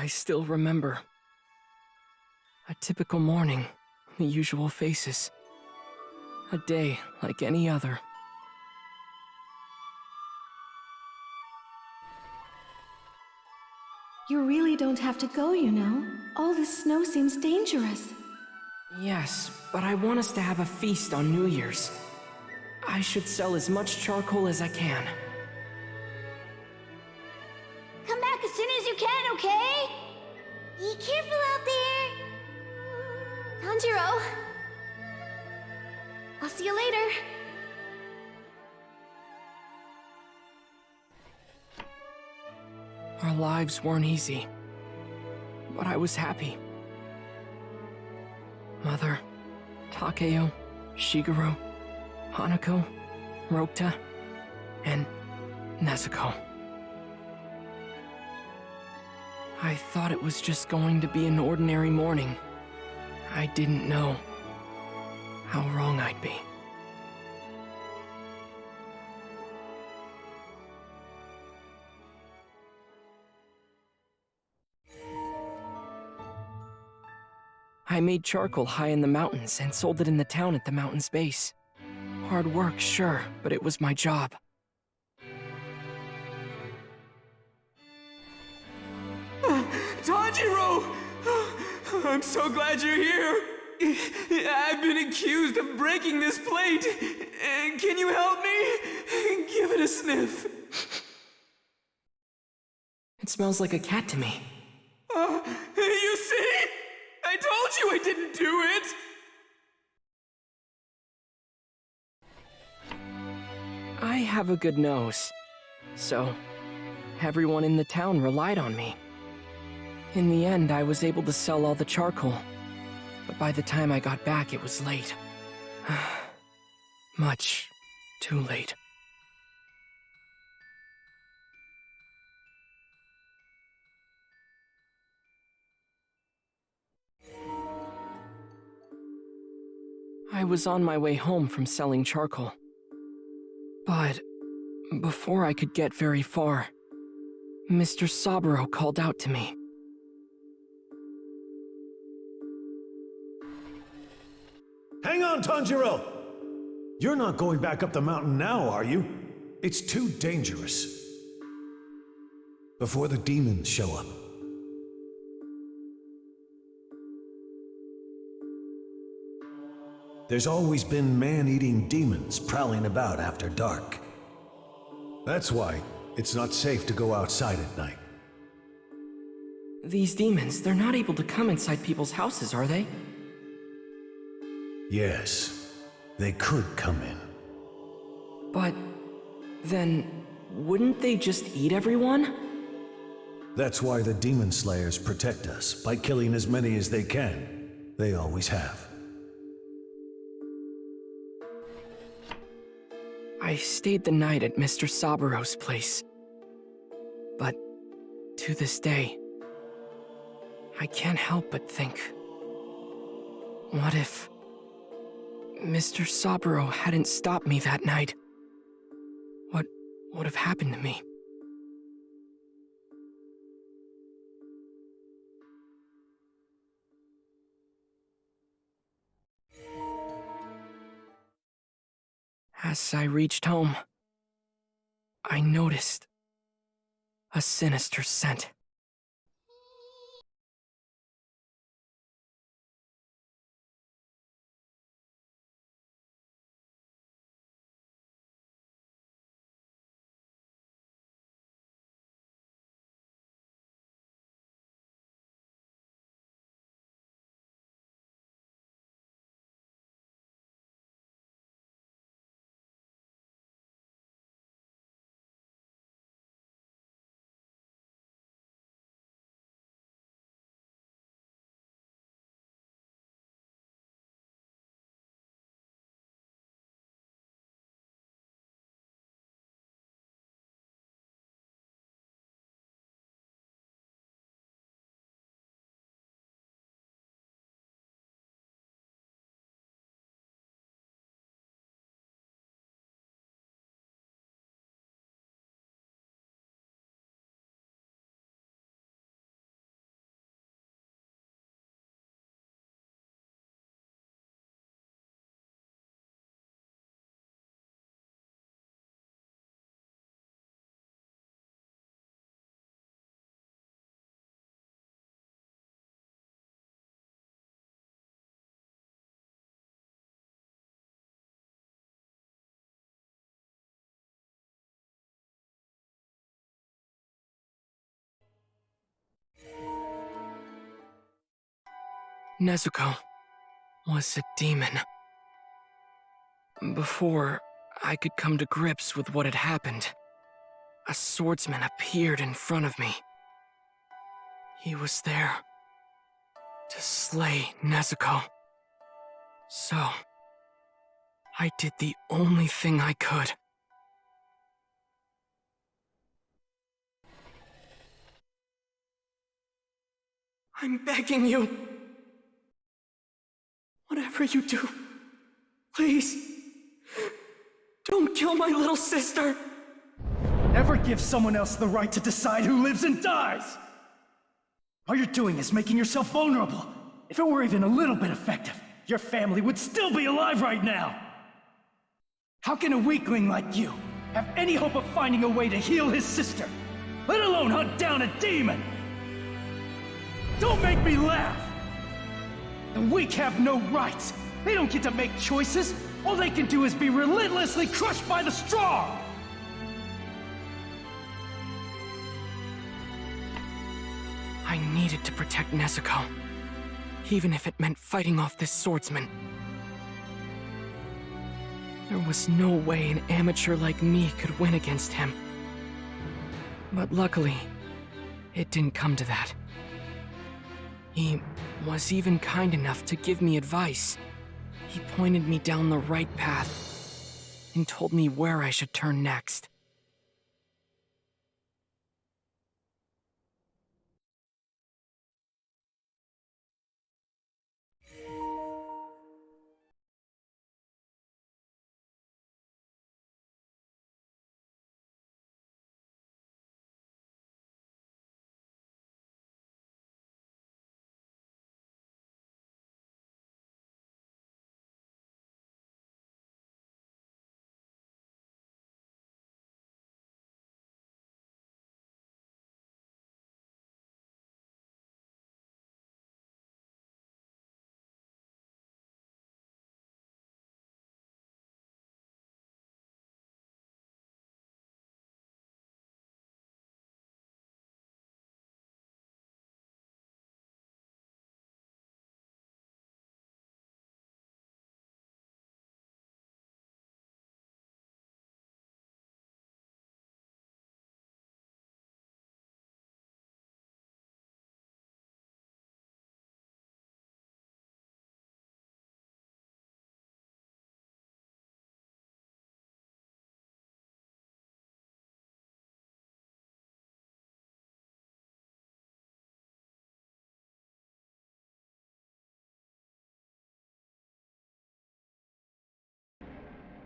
I still remember. A typical morning, the usual faces. A day like any other. You really don't have to go, you know. All this snow seems dangerous. Yes, but I want us to have a feast on New Year's. I should sell as much charcoal as I can. Come back as soon as you can, okay? Be careful out there. Tanjiro. I'll see you later. Our lives weren't easy, but I was happy. Mother, Takeo, Shigeru, Hanako, Rokta, and Nezuko. I thought it was just going to be an ordinary morning. I didn't know how wrong I'd be. I made charcoal high in the mountains and sold it in the town at the mountain's base. Hard work, sure, but it was my job. Tanjiro! I'm so glad you're here! I've been accused of breaking this plate! Can you help me? Give it a sniff. It smells like a cat to me. You see? I told you I didn't do it! I have a good nose, so everyone in the town relied on me. In the end, I was able to sell all the charcoal, but by the time I got back, it was late. Much too late. I was on my way home from selling charcoal. But before I could get very far, Mr. Saburo called out to me. Hang on, Tanjiro! You're not going back up the mountain now, are you? It's too dangerous. Before the demons show up. There's always been man-eating demons prowling about after dark. That's why it's not safe to go outside at night. These demons, they're not able to come inside people's houses, are they? Yes, they could come in. But then, wouldn't they just eat everyone? That's why the Demon Slayers protect us, by killing as many as they can. They always have. I stayed the night at Mr. Saburo's place. But to this day, I can't help but think, what if Mr. Saburo hadn't stopped me that night? What would have happened to me? As I reached home, I noticed a sinister scent. Nezuko was a demon. Before I could come to grips with what had happened, a swordsman appeared in front of me. He was there to slay Nezuko. So, I did the only thing I could. I'm begging you. Whatever you do, please, don't kill my little sister. Never give someone else the right to decide who lives and dies! All you're doing is making yourself vulnerable. If it were even a little bit effective, your family would still be alive right now! How can a weakling like you have any hope of finding a way to heal his sister, let alone hunt down a demon? Don't make me laugh! The weak have no rights. They don't get to make choices. All they can do is be relentlessly crushed by the strong! I needed to protect Nezuko, even if it meant fighting off this swordsman. There was no way an amateur like me could win against him. But luckily, it didn't come to that. He was even kind enough to give me advice. He pointed me down the right path and told me where I should turn next.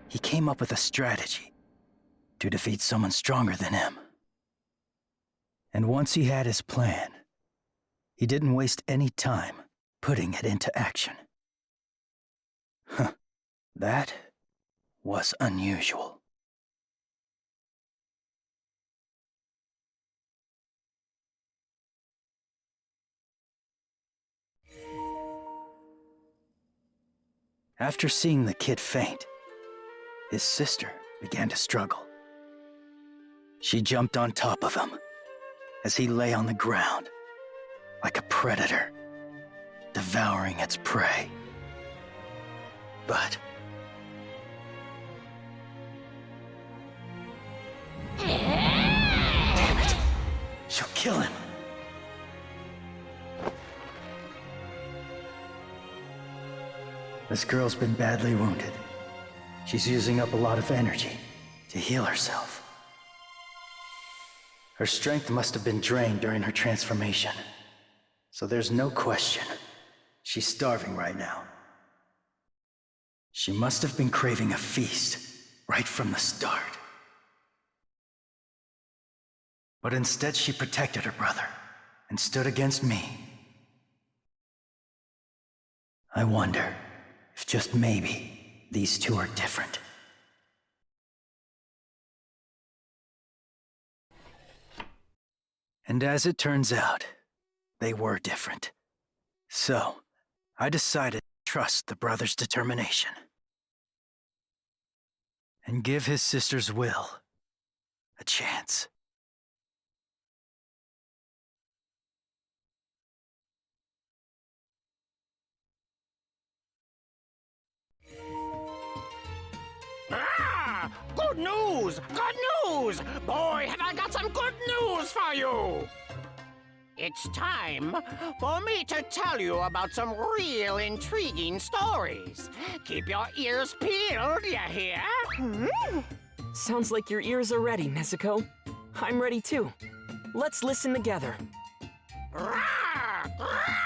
He came up with a strategy to defeat someone stronger than him. And once he had his plan, he didn't waste any time putting it into action. Huh. That was unusual. After seeing the kid faint, his sister began to struggle. She jumped on top of him as he lay on the ground, like a predator, devouring its prey. But damn it! She'll kill him! This girl's been badly wounded. She's using up a lot of energy to heal herself. Her strength must have been drained during her transformation. So there's no question. She's starving right now. She must have been craving a feast right from the start. But instead she protected her brother and stood against me. I wonder if just maybe these two are different. And as it turns out, they were different. So, I decided to trust the brother's determination and give his sister's will a chance. Good news! Good news! Boy, have I got some good news for you! It's time for me to tell you about some real intriguing stories. Keep your ears peeled, you hear? Sounds like your ears are ready, Nezuko. I'm ready too. Let's listen together. Rawr! Rawr!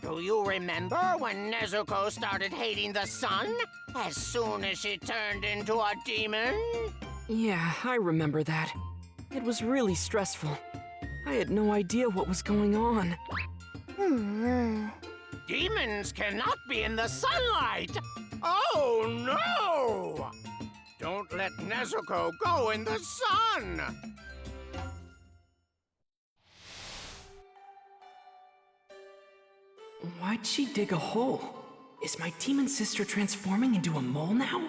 Do you remember when Nezuko started hating the sun? As soon as she turned into a demon? Yeah, I remember that. It was really stressful. I had no idea what was going on. Demons cannot be in the sunlight! Oh no! Don't let Nezuko go in the sun! Why'd she dig a hole? Is my demon sister transforming into a mole now?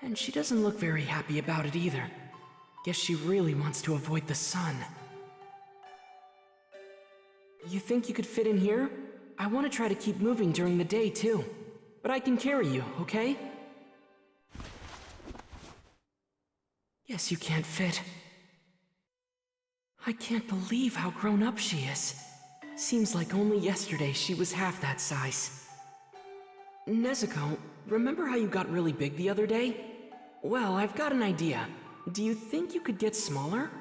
And she doesn't look very happy about it either. Guess she really wants to avoid the sun. You think you could fit in here? I want to try to keep moving during the day too. But I can carry you, okay? Yes, you can't fit. I can't believe how grown up she is. Seems like only yesterday she was half that size. Nezuko, remember how you got really big the other day? Well, I've got an idea. Do you think you could get smaller?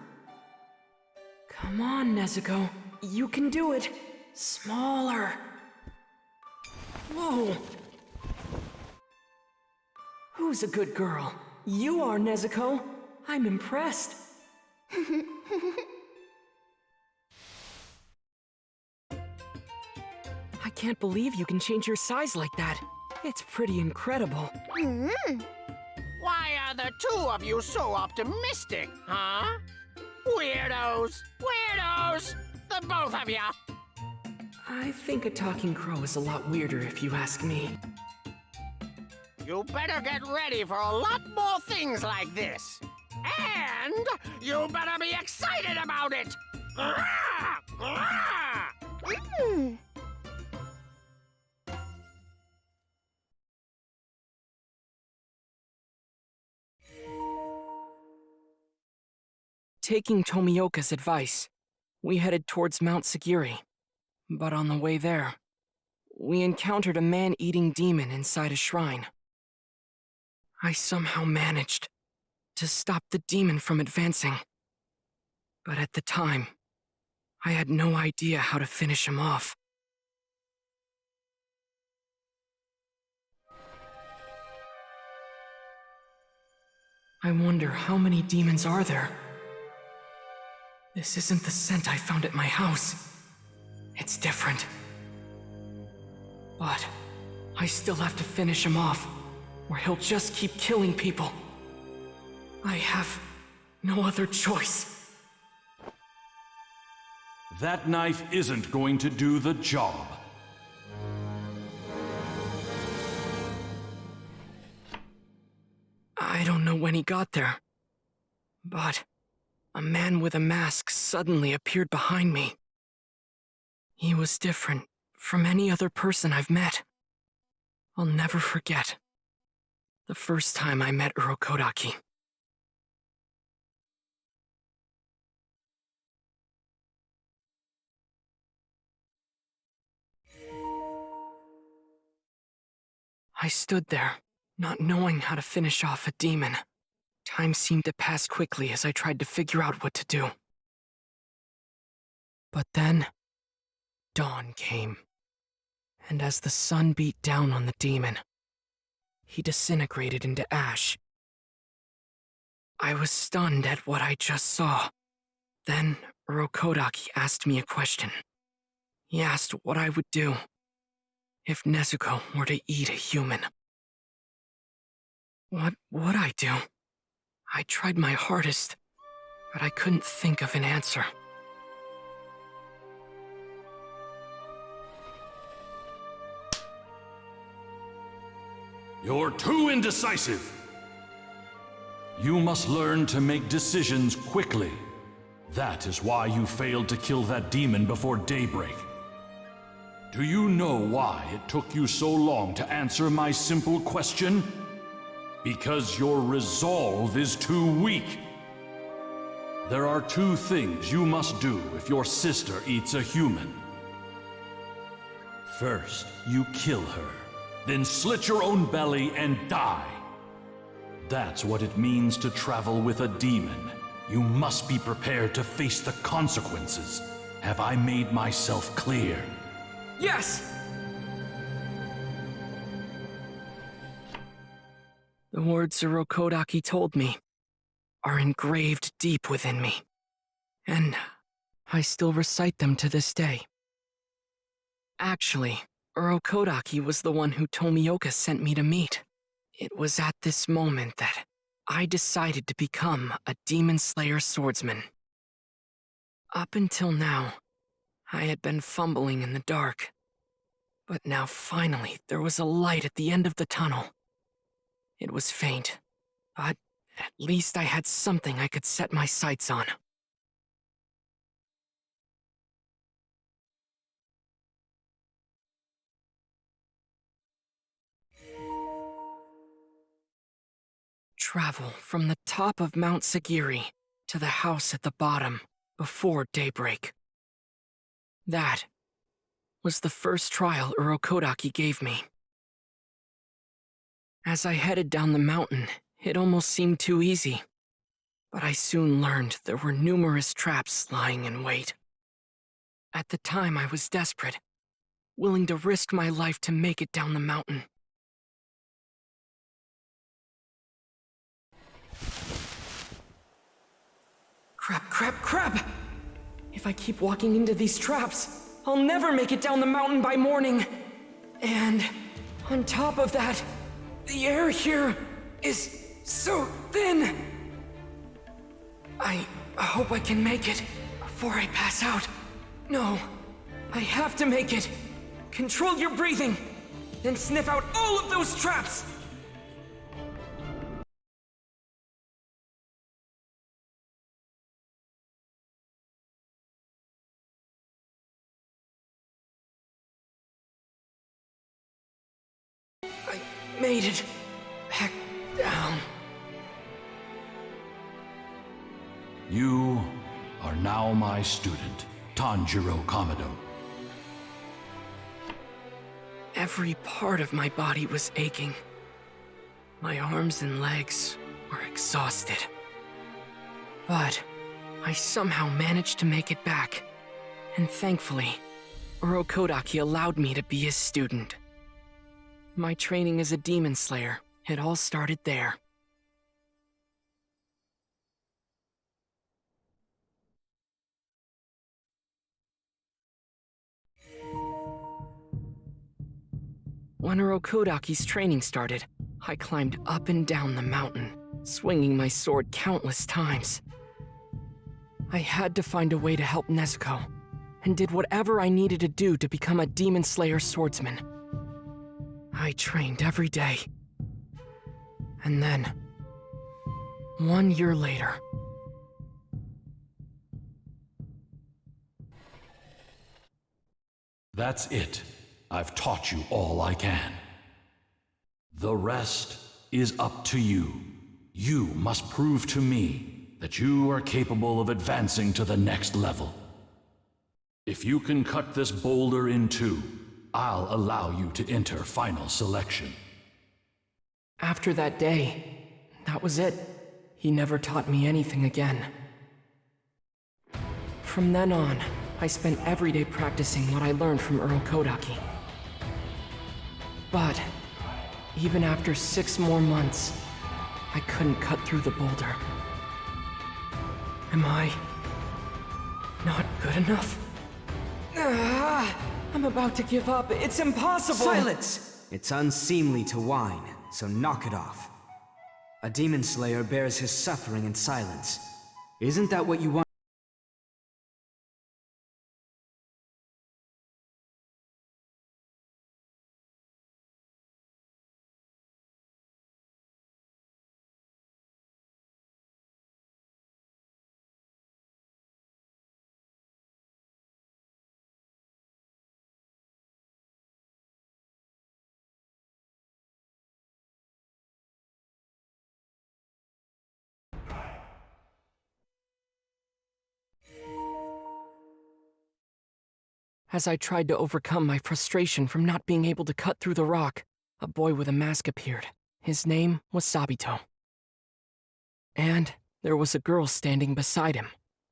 Come on, Nezuko. You can do it. Smaller. Whoa. Who's a good girl? You are, Nezuko. I'm impressed. I can't believe you can change your size like that. It's pretty incredible. Why are the two of you so optimistic, huh? Weirdos! Weirdos! The both of ya! I think a talking crow is a lot weirder if you ask me. You better get ready for a lot more things like this. And you better be excited about it! Grah! Grah! Taking Tomioka's advice, we headed towards Mount Sagiri. But on the way there, we encountered a man-eating demon inside a shrine. I somehow managed to stop the demon from advancing. But at the time, I had no idea how to finish him off. I wonder how many demons are there? This isn't the scent I found at my house. It's different. But I still have to finish him off, or he'll just keep killing people. I have no other choice. That knife isn't going to do the job. I don't know when he got there, but a man with a mask suddenly appeared behind me. He was different from any other person I've met. I'll never forget the first time I met Urokodaki. I stood there, not knowing how to finish off a demon. Time seemed to pass quickly as I tried to figure out what to do. But then, dawn came, and as the sun beat down on the demon, he disintegrated into ash. I was stunned at what I just saw. Then, Urokodaki asked me a question. He asked what I would do if Nezuko were to eat a human. What would I do? I tried my hardest, but I couldn't think of an answer. You're too indecisive. You must learn to make decisions quickly. That is why you failed to kill that demon before daybreak. Do you know why it took you so long to answer my simple question? Because your resolve is too weak. There are two things you must do if your sister eats a human. First, you kill her, then slit your own belly and die. That's what it means to travel with a demon. You must be prepared to face the consequences. Have I made myself clear? Yes! The words Urokodaki told me are engraved deep within me, and I still recite them to this day. Actually, Urokodaki was the one who Tomioka sent me to meet. It was at this moment that I decided to become a Demon Slayer swordsman. Up until now, I had been fumbling in the dark, but now finally there was a light at the end of the tunnel. It was faint, but at least I had something I could set my sights on. Travel from the top of Mount Sagiri to the house at the bottom before daybreak. That was the first trial Urokodaki gave me. As I headed down the mountain, it almost seemed too easy. But I soon learned there were numerous traps lying in wait. At the time, I was desperate, willing to risk my life to make it down the mountain. Crap, crap, crap! If I keep walking into these traps, I'll never make it down the mountain by morning. And on top of that, the air here is so thin. I hope I can make it before I pass out. No, I have to make it. Control your breathing, then sniff out all of those traps. I made it back down. You are now my student, Tanjiro Kamado. Every part of my body was aching. My arms and legs were exhausted. But I somehow managed to make it back. And thankfully, Urokodaki allowed me to be his student. My training as a demon slayer, it all started there. When Urokodaki's training started, I climbed up and down the mountain, swinging my sword countless times. I had to find a way to help Nezuko, and did whatever I needed to do to become a Demon Slayer swordsman. I trained every day. And then, 1 year later... That's it. I've taught you all I can. The rest is up to you. You must prove to me that you are capable of advancing to the next level. If you can cut this boulder in two, I'll allow you to enter final selection. After that day, that was it. He never taught me anything again. From then on, I spent every day practicing what I learned from Urokodaki. But even after 6 more months, I couldn't cut through the boulder. Am I not good enough? I'm about to give up. It's impossible! Silence! It's unseemly to whine, so knock it off. A demon slayer bears his suffering in silence. Isn't that what you want? As I tried to overcome my frustration from not being able to cut through the rock, a boy with a mask appeared. His name was Sabito. And there was a girl standing beside him,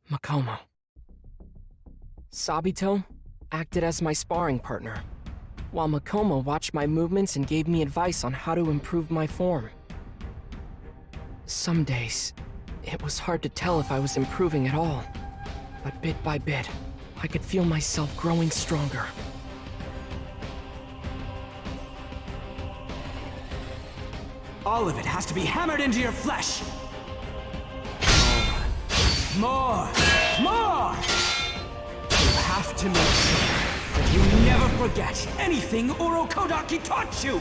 Makomo. Sabito acted as my sparring partner, while Makomo watched my movements and gave me advice on how to improve my form. Some days, it was hard to tell if I was improving at all, but bit by bit, I could feel myself growing stronger. All of it has to be hammered into your flesh! More! More! You have to make sure that you never forget anything Urokodaki taught you!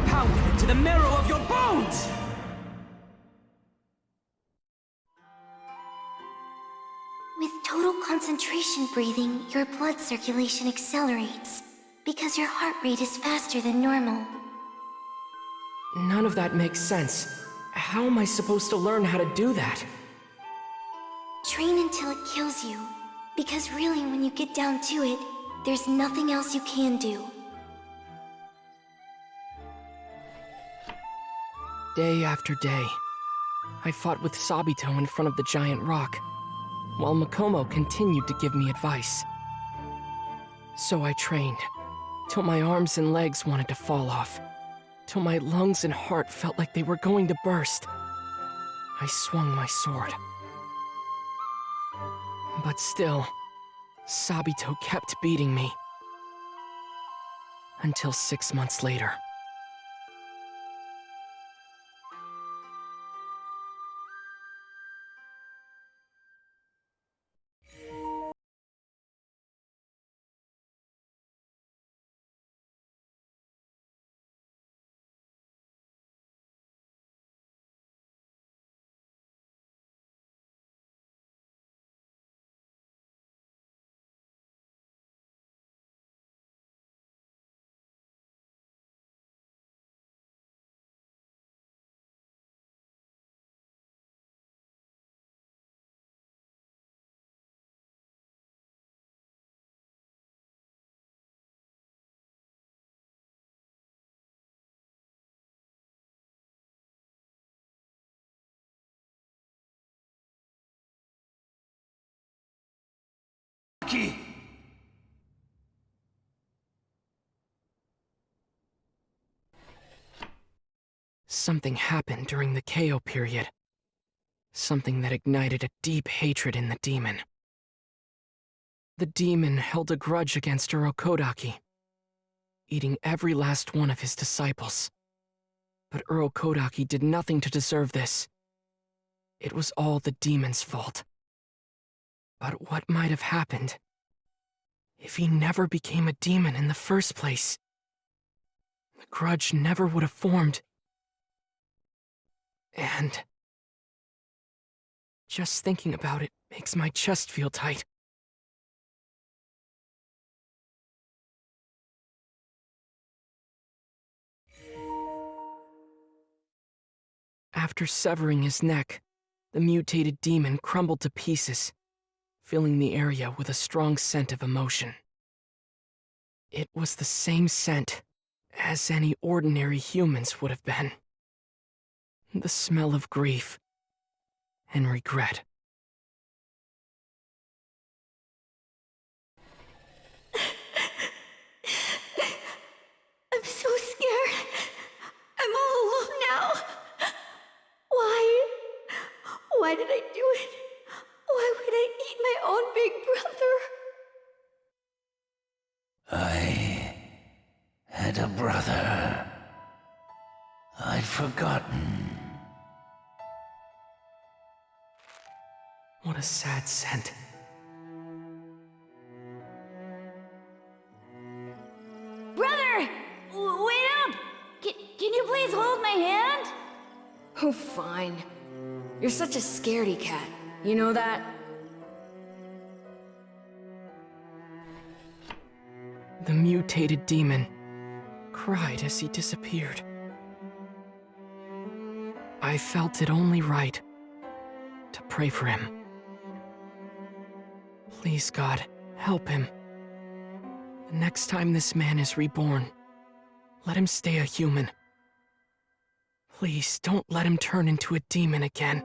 Pound it into the marrow of your bones! With total concentration breathing, your blood circulation accelerates, because your heart rate is faster than normal. None of that makes sense. How am I supposed to learn how to do that? Train until it kills you, because really when you get down to it, there's nothing else you can do. Day after day, I fought with Sabito in front of the giant rock, while Makomo continued to give me advice. So I trained, till my arms and legs wanted to fall off, till my lungs and heart felt like they were going to burst. I swung my sword. But still, Sabito kept beating me. Until 6 months later. Something happened during the KO period. Something that ignited a deep hatred in the demon. The demon held a grudge against Urokodaki, eating every last one of his disciples. But Urokodaki did nothing to deserve this. It was all the demon's fault. But what might have happened if he never became a demon in the first place? The grudge never would have formed. And just thinking about it makes my chest feel tight. After severing his neck, the mutated demon crumbled to pieces, filling the area with a strong scent of emotion. It was the same scent as any ordinary humans would have been. The smell of grief and regret. I'm so scared. I'm all alone now. Why did I do it? Why would I eat my own big brother? I had a brother. I'd forgotten. What a sad scent. Brother! Wait up! Can you please hold my hand? Oh, fine. You're such a scaredy cat. You know that? The mutated demon cried as he disappeared. I felt it only right to pray for him. Please, God, help him. Next time this man is reborn, let him stay a human. Please, don't let him turn into a demon again.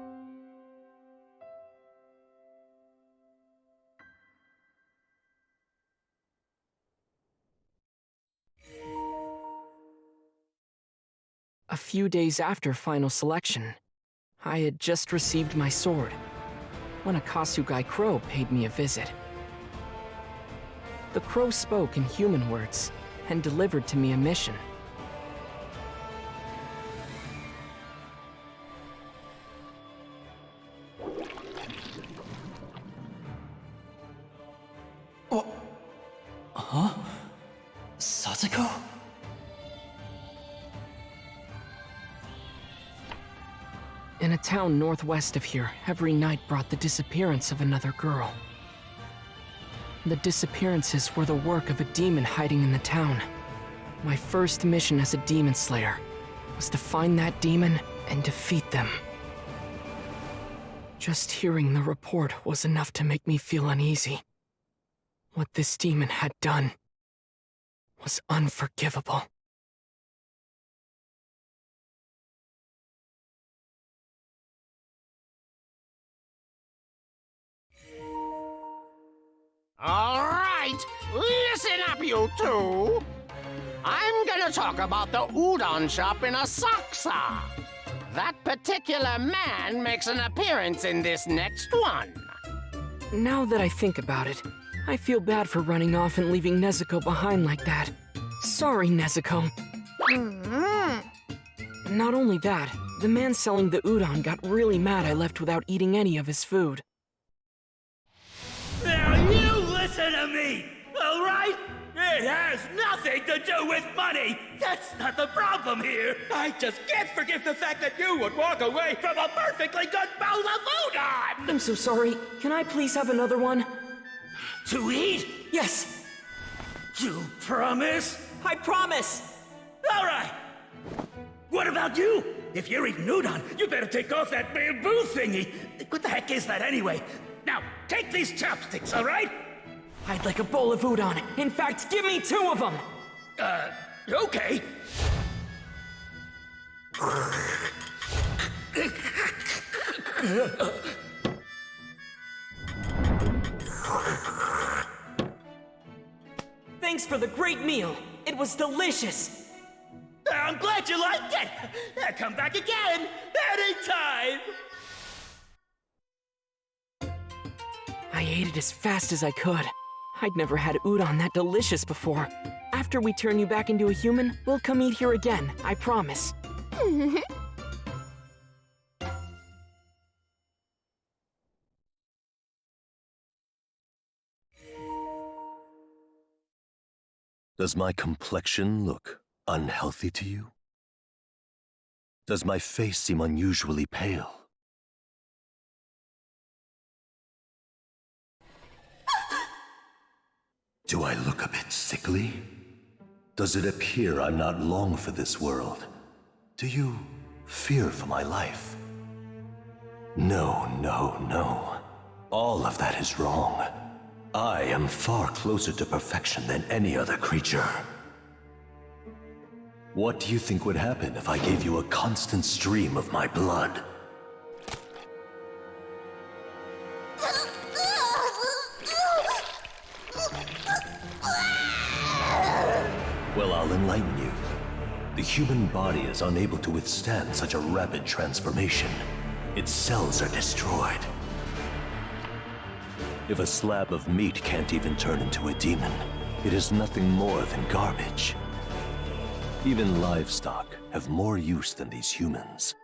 A few days after final selection, I had just received my sword when a Kasugai crow paid me a visit. The crow spoke in human words and delivered to me a mission. Oh. Huh? Satoko? In a town northwest of here, every night brought the disappearance of another girl. The disappearances were the work of a demon hiding in the town. My first mission as a demon slayer was to find that demon and defeat them. Just hearing the report was enough to make me feel uneasy. What this demon had done was unforgivable. All right, listen up, you two. I'm gonna talk about the udon shop in Asakusa. That particular man makes an appearance in this next one. Now that I think about it, I feel bad for running off and leaving Nezuko behind like that. Sorry, Nezuko. Not only that, the man selling the udon got really mad I left without eating any of his food. Now you listen to me, all right? It has nothing to do with money. That's not the problem here. I just can't forgive the fact that you would walk away from a perfectly good bowl of udon. I'm so sorry. Can I please have another one? To eat? Yes. You promise? I promise. All right. What about you? If you're eating udon, you better take off that bamboo thingy. What the heck is that anyway? Now, take these chopsticks, all right? I'd like a bowl of udon. In fact, give me 2 of them. Okay. Thanks for the great meal. It was delicious. I'm glad you liked it. Come back again, anytime. I ate it as fast as I could. I'd never had udon that delicious before. After we turn you back into a human, we'll come eat here again, I promise. Does my complexion look unhealthy to you? Does my face seem unusually pale? Do I look a bit sickly? Does it appear I'm not long for this world? Do you fear for my life? No, no, no. All of that is wrong. I am far closer to perfection than any other creature. What do you think would happen if I gave you a constant stream of my blood? Well, I'll enlighten you. The human body is unable to withstand such a rapid transformation. Its cells are destroyed. If a slab of meat can't even turn into a demon, it is nothing more than garbage. Even livestock have more use than these humans.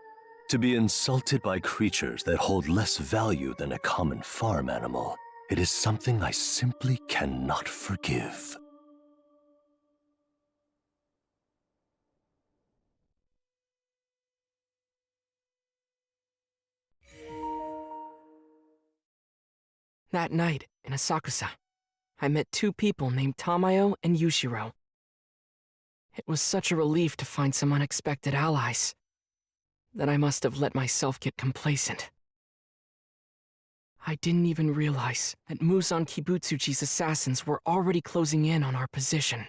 To be insulted by creatures that hold less value than a common farm animal, it is something I simply cannot forgive. That night, in Asakusa, I met 2 people named Tamayo and Yushiro. It was such a relief to find some unexpected allies that I must have let myself get complacent. I didn't even realize that Muzan Kibutsuji's assassins were already closing in on our position.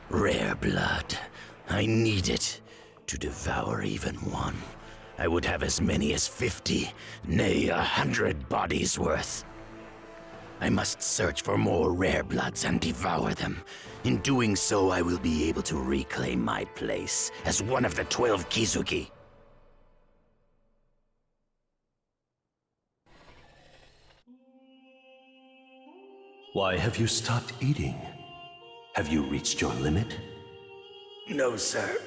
Rare blood. I need it to devour even one. I would have as many as 50, nay 100 bodies worth. I must search for more rare bloods and devour them. In doing so, I will be able to reclaim my place as one of the 12 Kizuki. Why have you stopped eating? Have you reached your limit? No, sir.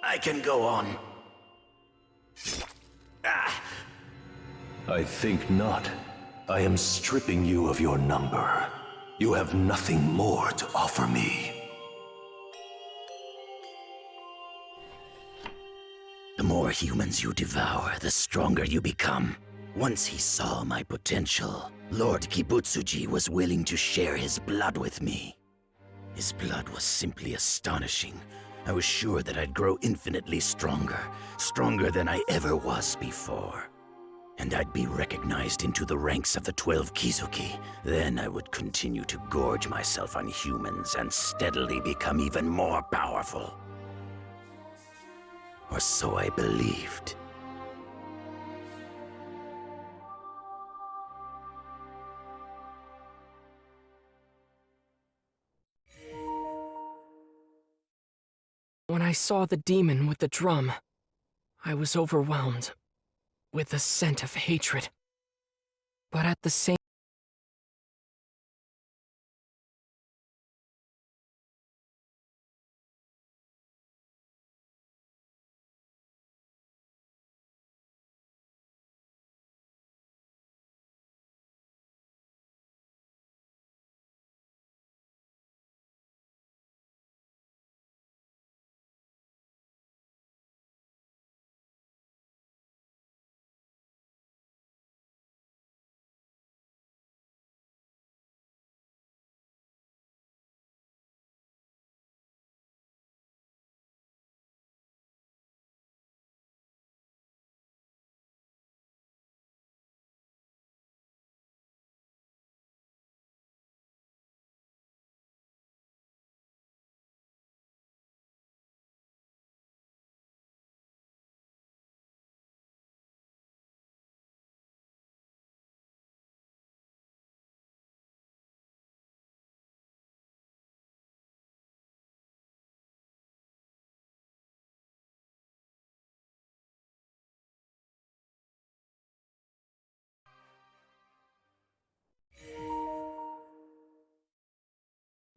I can go on. I think not. I am stripping you of your number. You have nothing more to offer me. The more humans you devour, the stronger you become. Once he saw my potential, Lord Kibutsuji was willing to share his blood with me. His blood was simply astonishing. I was sure that I'd grow infinitely stronger, stronger than I ever was before. And I'd be recognized into the ranks of the 12 Kizuki. Then I would continue to gorge myself on humans and steadily become even more powerful. Or so I believed. When I saw the demon with the drum, I was overwhelmed with a scent of hatred. But at the same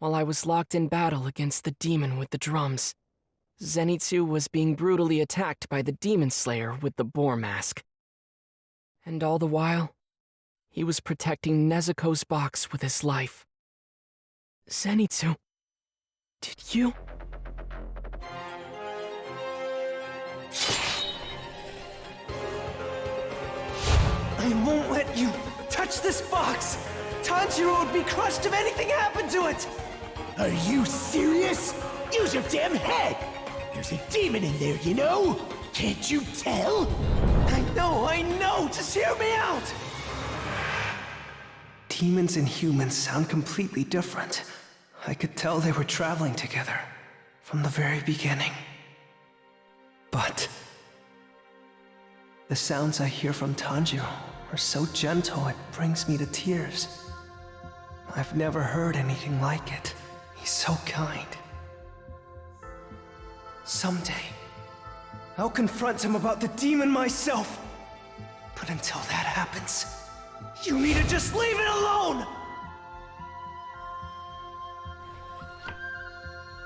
While I was locked in battle against the demon with the drums, Zenitsu was being brutally attacked by the demon slayer with the boar mask. And all the while, he was protecting Nezuko's box with his life. Zenitsu, did you? I won't let you touch this box! Tanjiro would be crushed if anything happened to it! Are you serious? Use your damn head! There's a demon in there, you know? Can't you tell? I know! Just hear me out! Demons and humans sound completely different. I could tell they were traveling together from the very beginning. But The sounds I hear from Tanjiro are so gentle it brings me to tears. I've never heard anything like it. He's so kind. Someday, I'll confront him about the demon myself. But until that happens, you need to just leave it alone!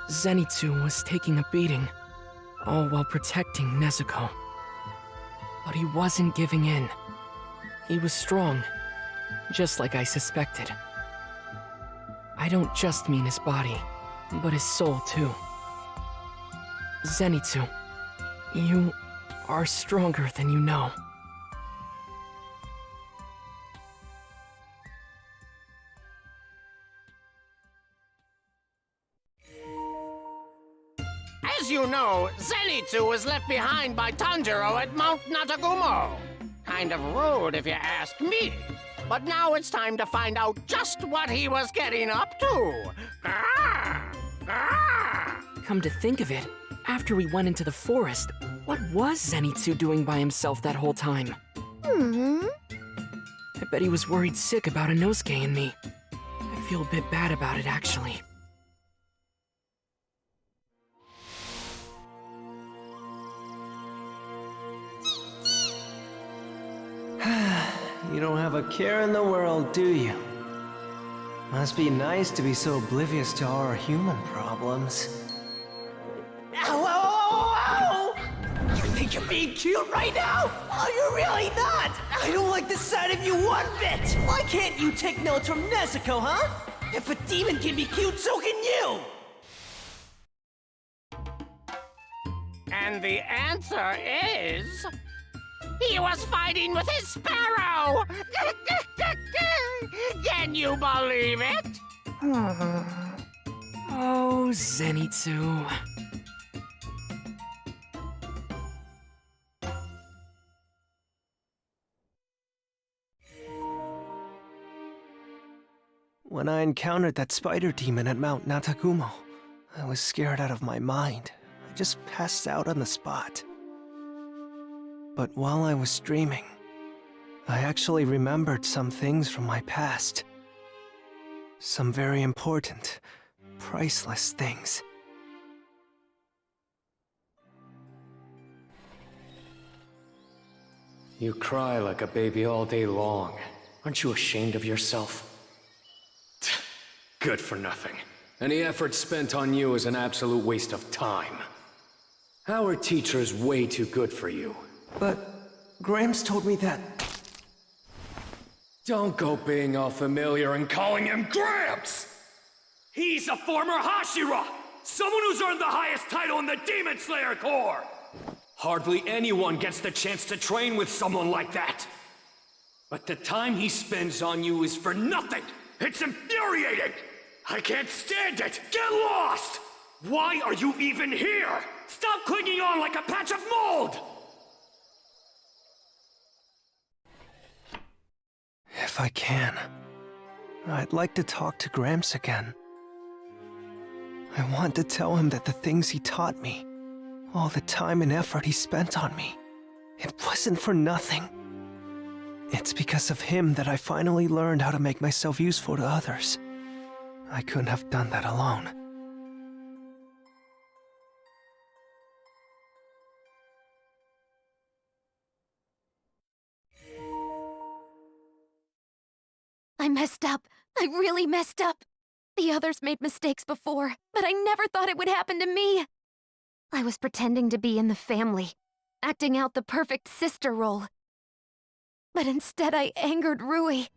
Zenitsu was taking a beating, all while protecting Nezuko. But he wasn't giving in. He was strong, just like I suspected. I don't just mean his body, but his soul too. Zenitsu, you are stronger than you know. As you know, Zenitsu was left behind by Tanjiro at Mount Natagumo. Kind of rude if you ask me. But now it's time to find out just what he was getting up to. Come to think of it, after we went into the forest, what was Zenitsu doing by himself that whole time? I bet he was worried sick about Inosuke and me. I feel a bit bad about it, actually. You don't have a care in the world, do you? Must be nice to be so oblivious to all our human problems. Ow! You think you're being cute right now? Oh, you're really not! I don't like the sight of you one bit! Why can't you take notes from Nezuko, huh? If a demon can be cute, so can you! And the answer is... he was fighting with his sparrow! Can you believe it? Oh, Zenitsu. When I encountered that spider demon at Mount Natagumo, I was scared out of my mind. I just passed out on the spot. But while I was dreaming, I actually remembered some things from my past. Some very important, priceless things. You cry like a baby all day long. Aren't you ashamed of yourself? Good for nothing. Any effort spent on you is an absolute waste of time. Our teacher's way too good for you. But Gramps told me that... Don't go being all familiar and calling him Gramps! He's a former Hashira! Someone who's earned the highest title in the Demon Slayer Corps! Hardly anyone gets the chance to train with someone like that! But the time he spends on you is for nothing! It's infuriating! I can't stand it! Get lost! Why are you even here? Stop clinging on like a patch of mold! If I can, I'd like to talk to Gramps again. I want to tell him that the things he taught me, all the time and effort he spent on me, it wasn't for nothing. It's because of him that I finally learned how to make myself useful to others. I couldn't have done that alone. I messed up. I really messed up. The others made mistakes before, but I never thought it would happen to me. I was pretending to be in the family, acting out the perfect sister role. But instead I angered Rui.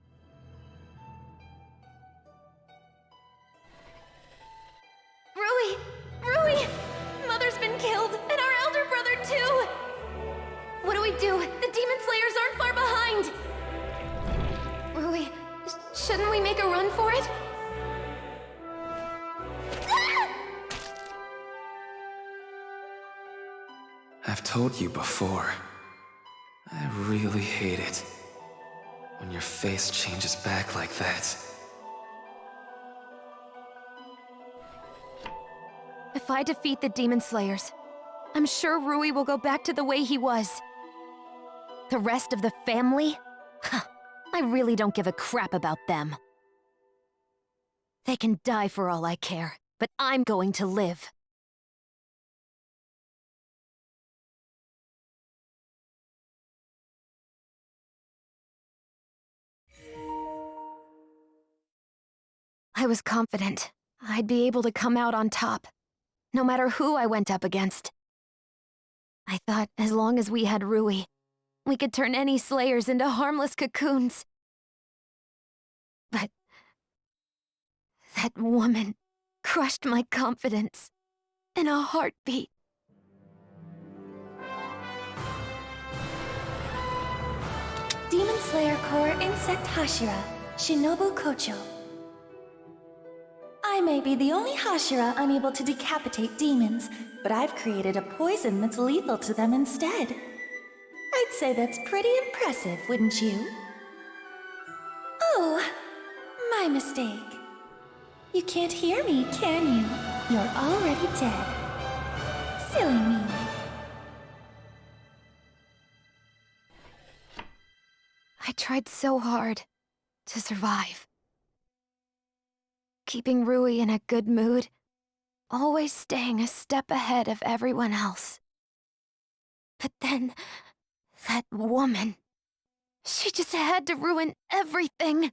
Rui! Mother's been killed, and our elder brother too! What do we do? The Demon Slayers aren't far behind! Rui, shouldn't we make a run for it? I've told you before. I really hate it when your face changes back like that. If I defeat the Demon Slayers, I'm sure Rui will go back to the way he was. The rest of the family? Huh, I really don't give a crap about them. They can die for all I care, but I'm going to live. I was confident I'd be able to come out on top, no matter who I went up against. I thought as long as we had Rui, we could turn any slayers into harmless cocoons. But that woman crushed my confidence in a heartbeat. Demon Slayer Corps Insect Hashira, Shinobu Kocho. I may be the only Hashira unable to decapitate demons, but I've created a poison that's lethal to them instead. I'd say that's pretty impressive, wouldn't you? Oh, my mistake. You can't hear me, can you? You're already dead. Silly me. I tried so hard to survive. Keeping Rui in a good mood, always staying a step ahead of everyone else. But then, that woman, she just had to ruin everything.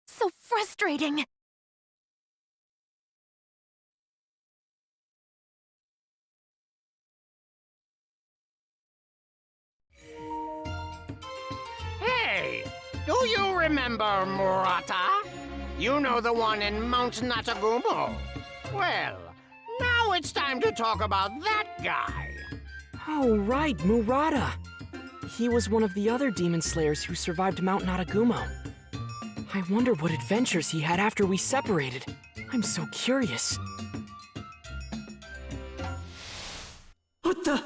So frustrating. Hey, do you remember Murata? You know the one in Mount Natagumo. Well, now it's time to talk about that guy. Oh, right, Murata. He was one of the other demon slayers who survived Mount Natagumo. I wonder what adventures he had after we separated. I'm so curious. What the?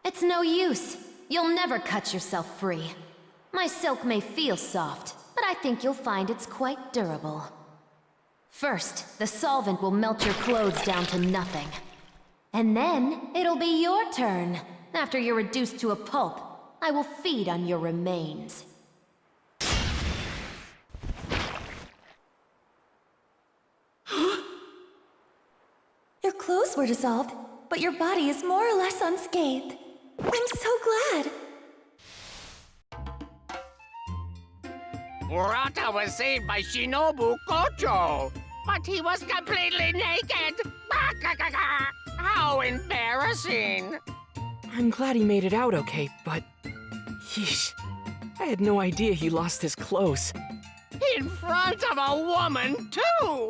It's no use. You'll never cut yourself free. My silk may feel soft, but I think you'll find it's quite durable. First, the solvent will melt your clothes down to nothing. And then, it'll be your turn. After you're reduced to a pulp, I will feed on your remains. Your clothes were dissolved, but your body is more or less unscathed. I'm so glad. Murata was saved by Shinobu Kocho, but he was completely naked. How embarrassing. I'm glad he made it out okay, but... yeesh. I had no idea he lost his clothes. In front of a woman, too!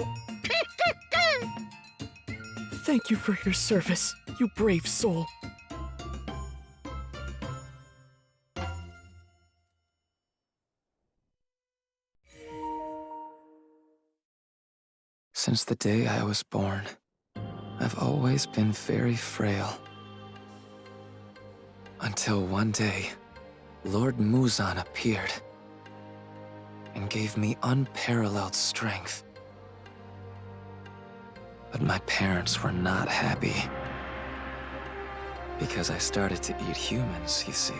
Thank you for your service, you brave soul. Since the day I was born, I've always been very frail. Until one day, Lord Muzan appeared and gave me unparalleled strength. But my parents were not happy, because I started to eat humans, you see.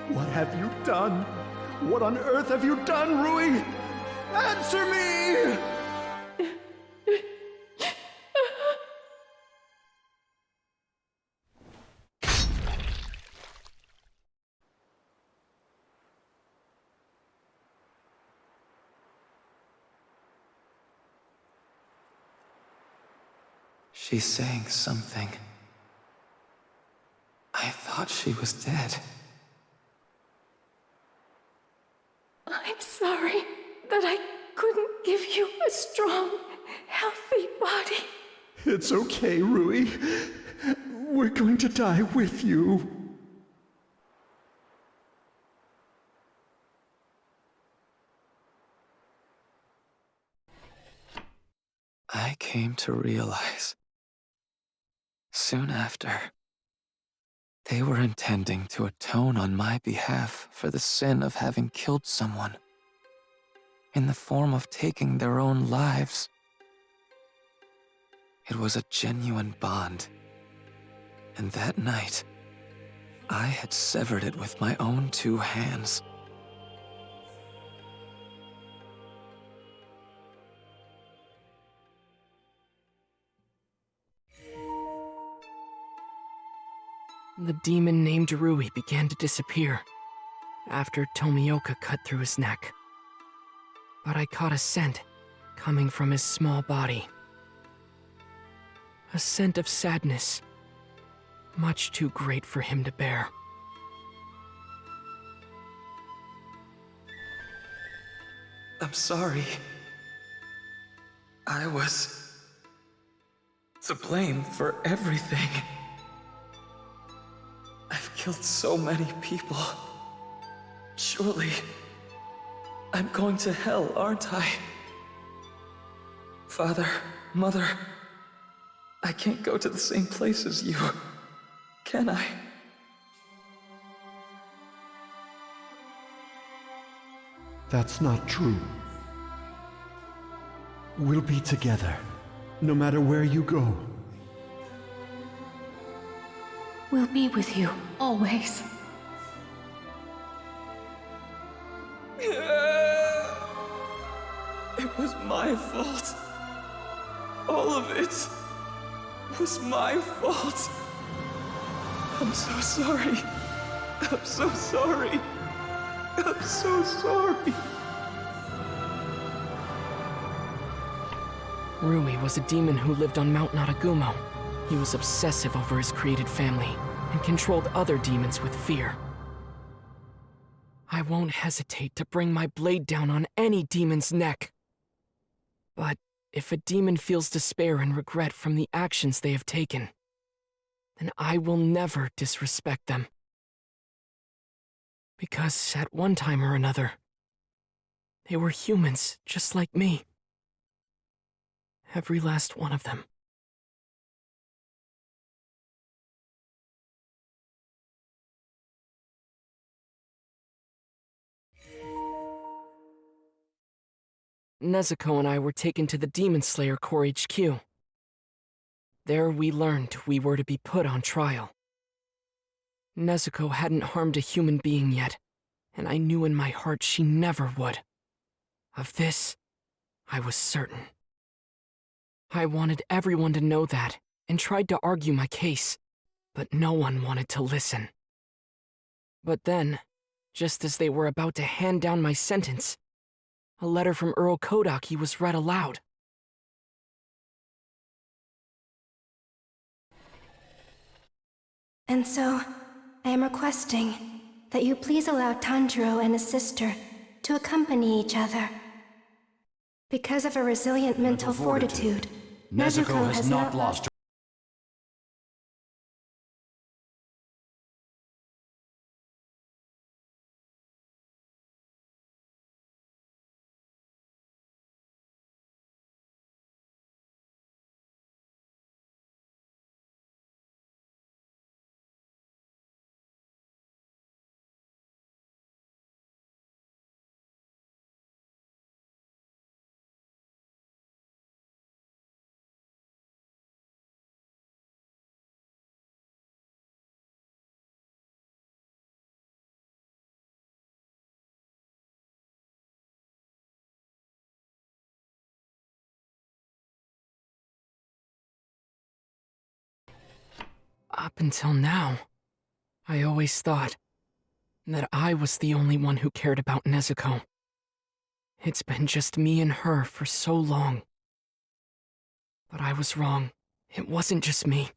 What have you done? What on earth have you done, Rui? Answer me! She's saying something. I thought she was dead. I'm sorry that I couldn't give you a strong, healthy body. It's okay, Rui. We're going to die with you. I came to realize, soon after, they were intending to atone on my behalf for the sin of having killed someone. in the form of taking their own lives. It was a genuine bond, and that night, I had severed it with my own 2 hands. The demon named Rui began to disappear after Tomioka cut through his neck. But I caught a scent coming from his small body. A scent of sadness, much too great for him to bear. I'm sorry. I was to blame for everything. I've killed so many people. Surely, I'm going to hell, aren't I? Father, Mother, I can't go to the same place as you, can I? That's not true. We'll be together, no matter where you go. We'll be with you, always. It was my fault. All of it was my fault. I'm so sorry. I'm so sorry. I'm so sorry. Rui was a demon who lived on Mount Naragumo. He was obsessive over his created family and controlled other demons with fear. I won't hesitate to bring my blade down on any demon's neck. But if a demon feels despair and regret from the actions they have taken, then I will never disrespect them. Because at one time or another, they were humans just like me. Every last one of them. Nezuko and I were taken to the Demon Slayer Corps HQ. There we learned we were to be put on trial. Nezuko hadn't harmed a human being yet, and I knew in my heart she never would. Of this, I was certain. I wanted everyone to know that, and tried to argue my case, but no one wanted to listen. But then, just as they were about to hand down my sentence, a letter from Earl Kodaki was read aloud. And so, I am requesting that you please allow Tanjiro and his sister to accompany each other. Because of her resilient mental fortitude, Nezuko has not lost her. Up until now, I always thought that I was the only one who cared about Nezuko. It's been just me and her for so long. But I was wrong. It wasn't just me.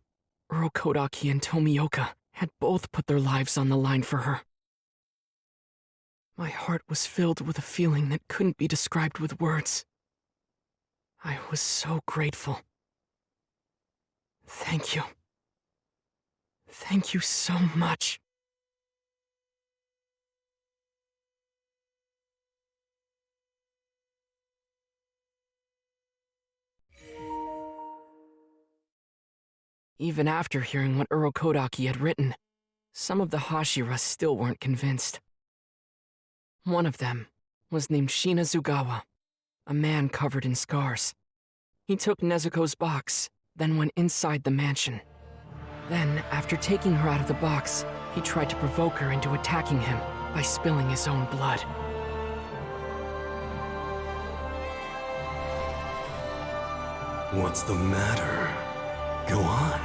Earl Kodaki and Tomioka had both put their lives on the line for her. My heart was filled with a feeling that couldn't be described with words. I was so grateful. Thank you. Thank you so much. Even after hearing what Earl Kodaki had written, some of the Hashira still weren't convinced. One of them was named Shinazugawa, a man covered in scars. He took Nezuko's box, then went inside the mansion. Then, after taking her out of the box, he tried to provoke her into attacking him by spilling his own blood. What's the matter? Go on.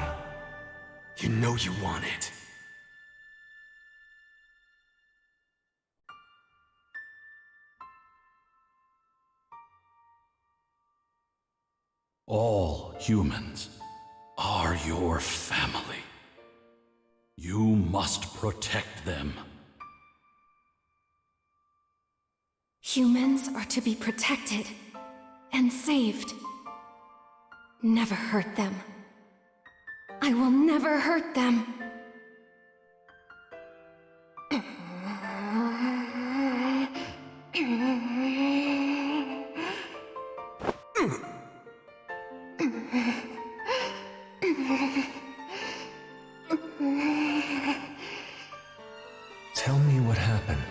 You know you want it. All humans are your family. You must protect them. Humans are to be protected and saved. Never hurt them. I will never hurt them. Tell me what happened.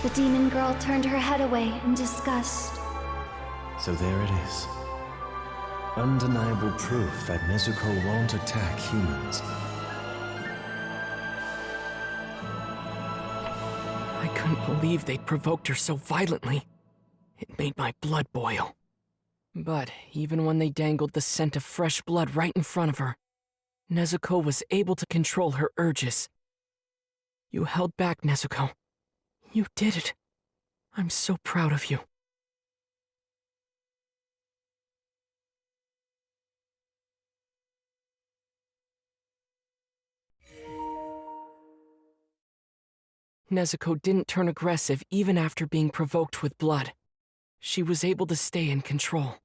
The demon girl turned her head away in disgust. So there it is. Undeniable proof that Nezuko won't attack humans. I couldn't believe they'd provoked her so violently. It made my blood boil. But even when they dangled the scent of fresh blood right in front of her, Nezuko was able to control her urges. You held back, Nezuko. You did it. I'm so proud of you. Nezuko didn't turn aggressive even after being provoked with blood. She was able to stay in control.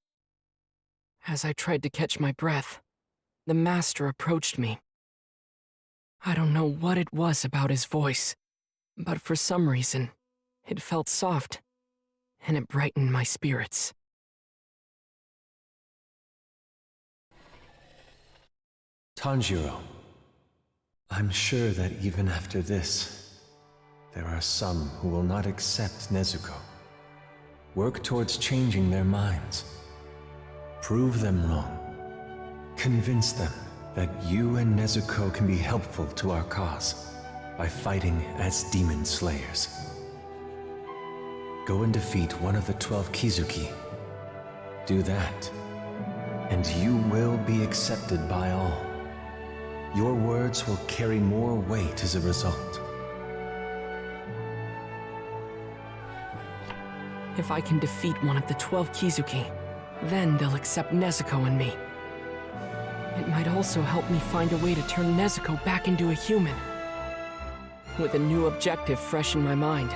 As I tried to catch my breath, the master approached me. I don't know what it was about his voice, but for some reason, it felt soft, and it brightened my spirits. Tanjiro, I'm sure that even after this, there are some who will not accept Nezuko. Work towards changing their minds. Prove them wrong. Convince them that you and Nezuko can be helpful to our cause by fighting as demon slayers. Go and defeat one of the 12 Kizuki. Do that, and you will be accepted by all. Your words will carry more weight as a result. If I can defeat one of the 12 Kizuki, then they'll accept Nezuko and me. It might also help me find a way to turn Nezuko back into a human. With a new objective fresh in my mind,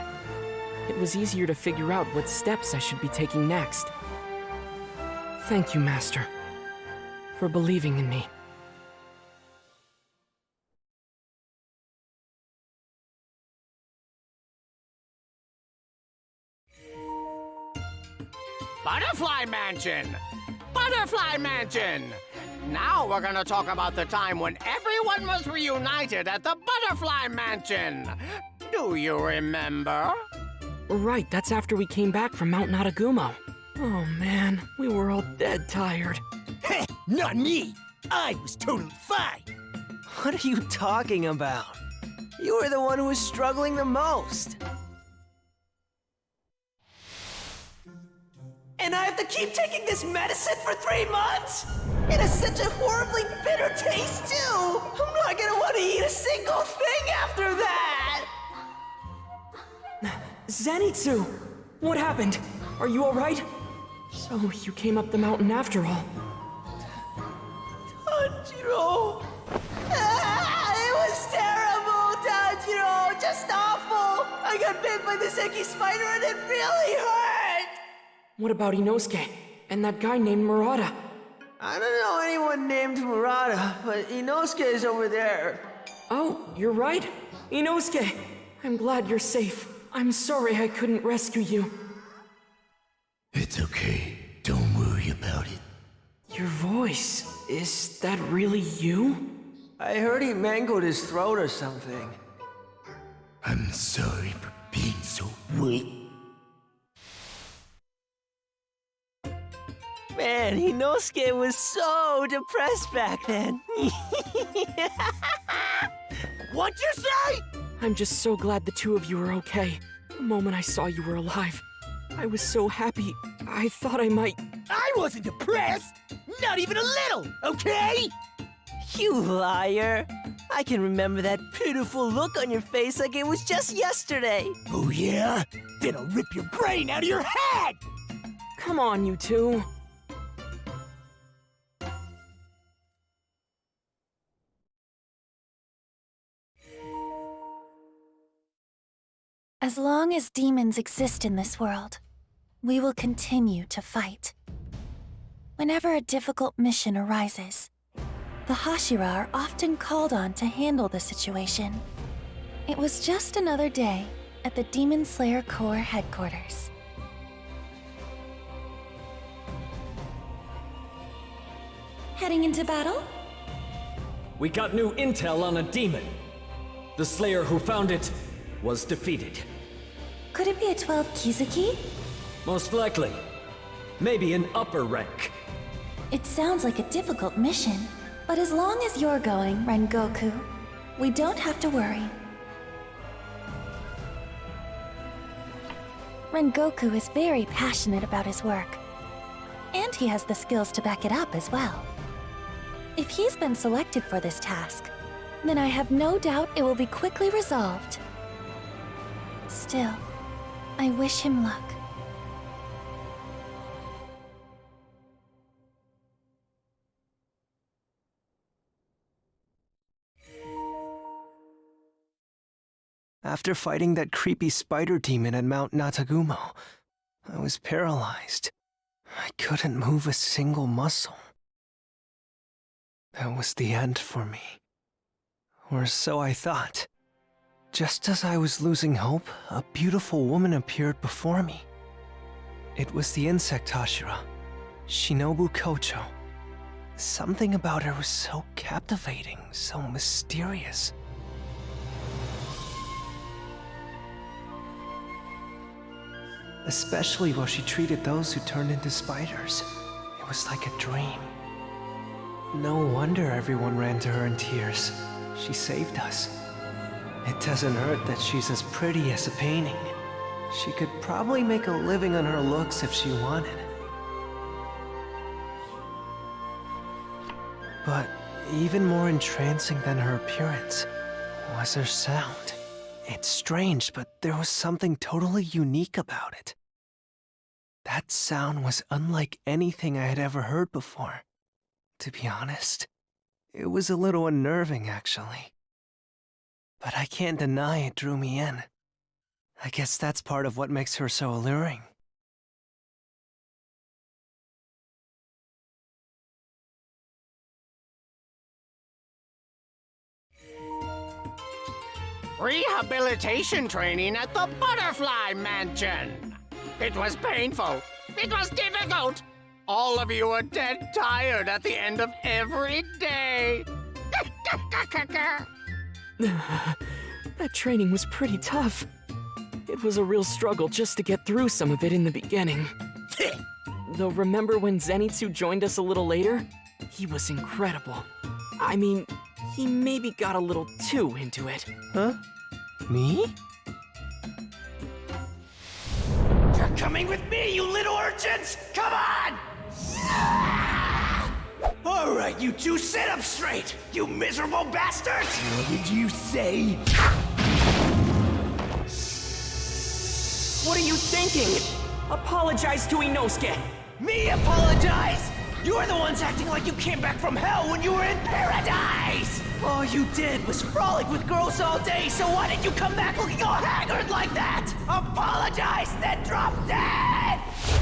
it was easier to figure out what steps I should be taking next. Thank you, Master, for believing in me. Butterfly Mansion! Butterfly Mansion! Now we're gonna talk about the time when everyone was reunited at the Butterfly Mansion! Do you remember? Right, that's after we came back from Mount Natagumo. Oh man, we were all dead tired. Heh, not me! I was totally fine! What are you talking about? You were the one who was struggling the most. And I have to keep taking this medicine for 3 months? It has such a horribly bitter taste, too! I'm not gonna want to eat a single thing after that! Zenitsu! What happened? Are you alright? So, you came up the mountain after all. Tanjiro! It was terrible, Tanjiro! Just awful! I got bit by this icky spider and it really hurt! What about Inosuke? And that guy named Murata? I don't know anyone named Murata, but Inosuke is over there. Oh, you're right. Inosuke! I'm glad you're safe. I'm sorry I couldn't rescue you. It's okay. Don't worry about it. Your voice, is that really you? I heard he mangled his throat or something. I'm sorry for being so weak. Man, Inosuke was so depressed back then. What'd you say? I'm just so glad the two of you are okay. The moment I saw you were alive, I was so happy. I thought I might... I wasn't depressed! Not even a little, okay? You liar. I can remember that pitiful look on your face like it was just yesterday. Oh yeah? Then I'll rip your brain out of your head! Come on, you two. As long as demons exist in this world, we will continue to fight. Whenever a difficult mission arises, the Hashira are often called on to handle the situation. It was just another day at the Demon Slayer Corps headquarters. Heading into battle? We got new intel on a demon. The Slayer who found it was defeated. Could it be a 12 Kizuki? Most likely. Maybe an upper rank. It sounds like a difficult mission, but as long as you're going, Rengoku, we don't have to worry. Rengoku is very passionate about his work, and he has the skills to back it up as well. If he's been selected for this task, then I have no doubt it will be quickly resolved. Still, I wish him luck. After fighting that creepy spider demon at Mount Natagumo, I was paralyzed. I couldn't move a single muscle. That was the end for me. Or so I thought. Just as I was losing hope, a beautiful woman appeared before me. It was the insect Hashira, Shinobu Kocho. Something about her was so captivating, so mysterious. Especially while she treated those who turned into spiders. It was like a dream. No wonder everyone ran to her in tears. She saved us. It doesn't hurt that she's as pretty as a painting. She could probably make a living on her looks if she wanted. But even more entrancing than her appearance was her sound. It's strange, but there was something totally unique about it. That sound was unlike anything I had ever heard before. To be honest, it was a little unnerving, actually. But I can't deny it drew me in. I guess that's part of what makes her so alluring. Rehabilitation training at the Butterfly Mansion. It was painful. It was difficult. All of you were dead tired at the end of every day. That training was pretty tough. It was a real struggle just to get through some of it in the beginning. Though remember when Zenitsu joined us a little later? He was incredible. I mean, he maybe got a little too into it. Huh? Me? You're coming with me, you little urchins! Come on! Alright, you two, sit up straight, you miserable bastards! What did you say? What are you thinking? Apologize to Inosuke! Me apologize? You're the ones acting like you came back from hell when you were in paradise! All you did was frolic with girls all day, so why did you come back looking all haggard like that? Apologize, then drop dead!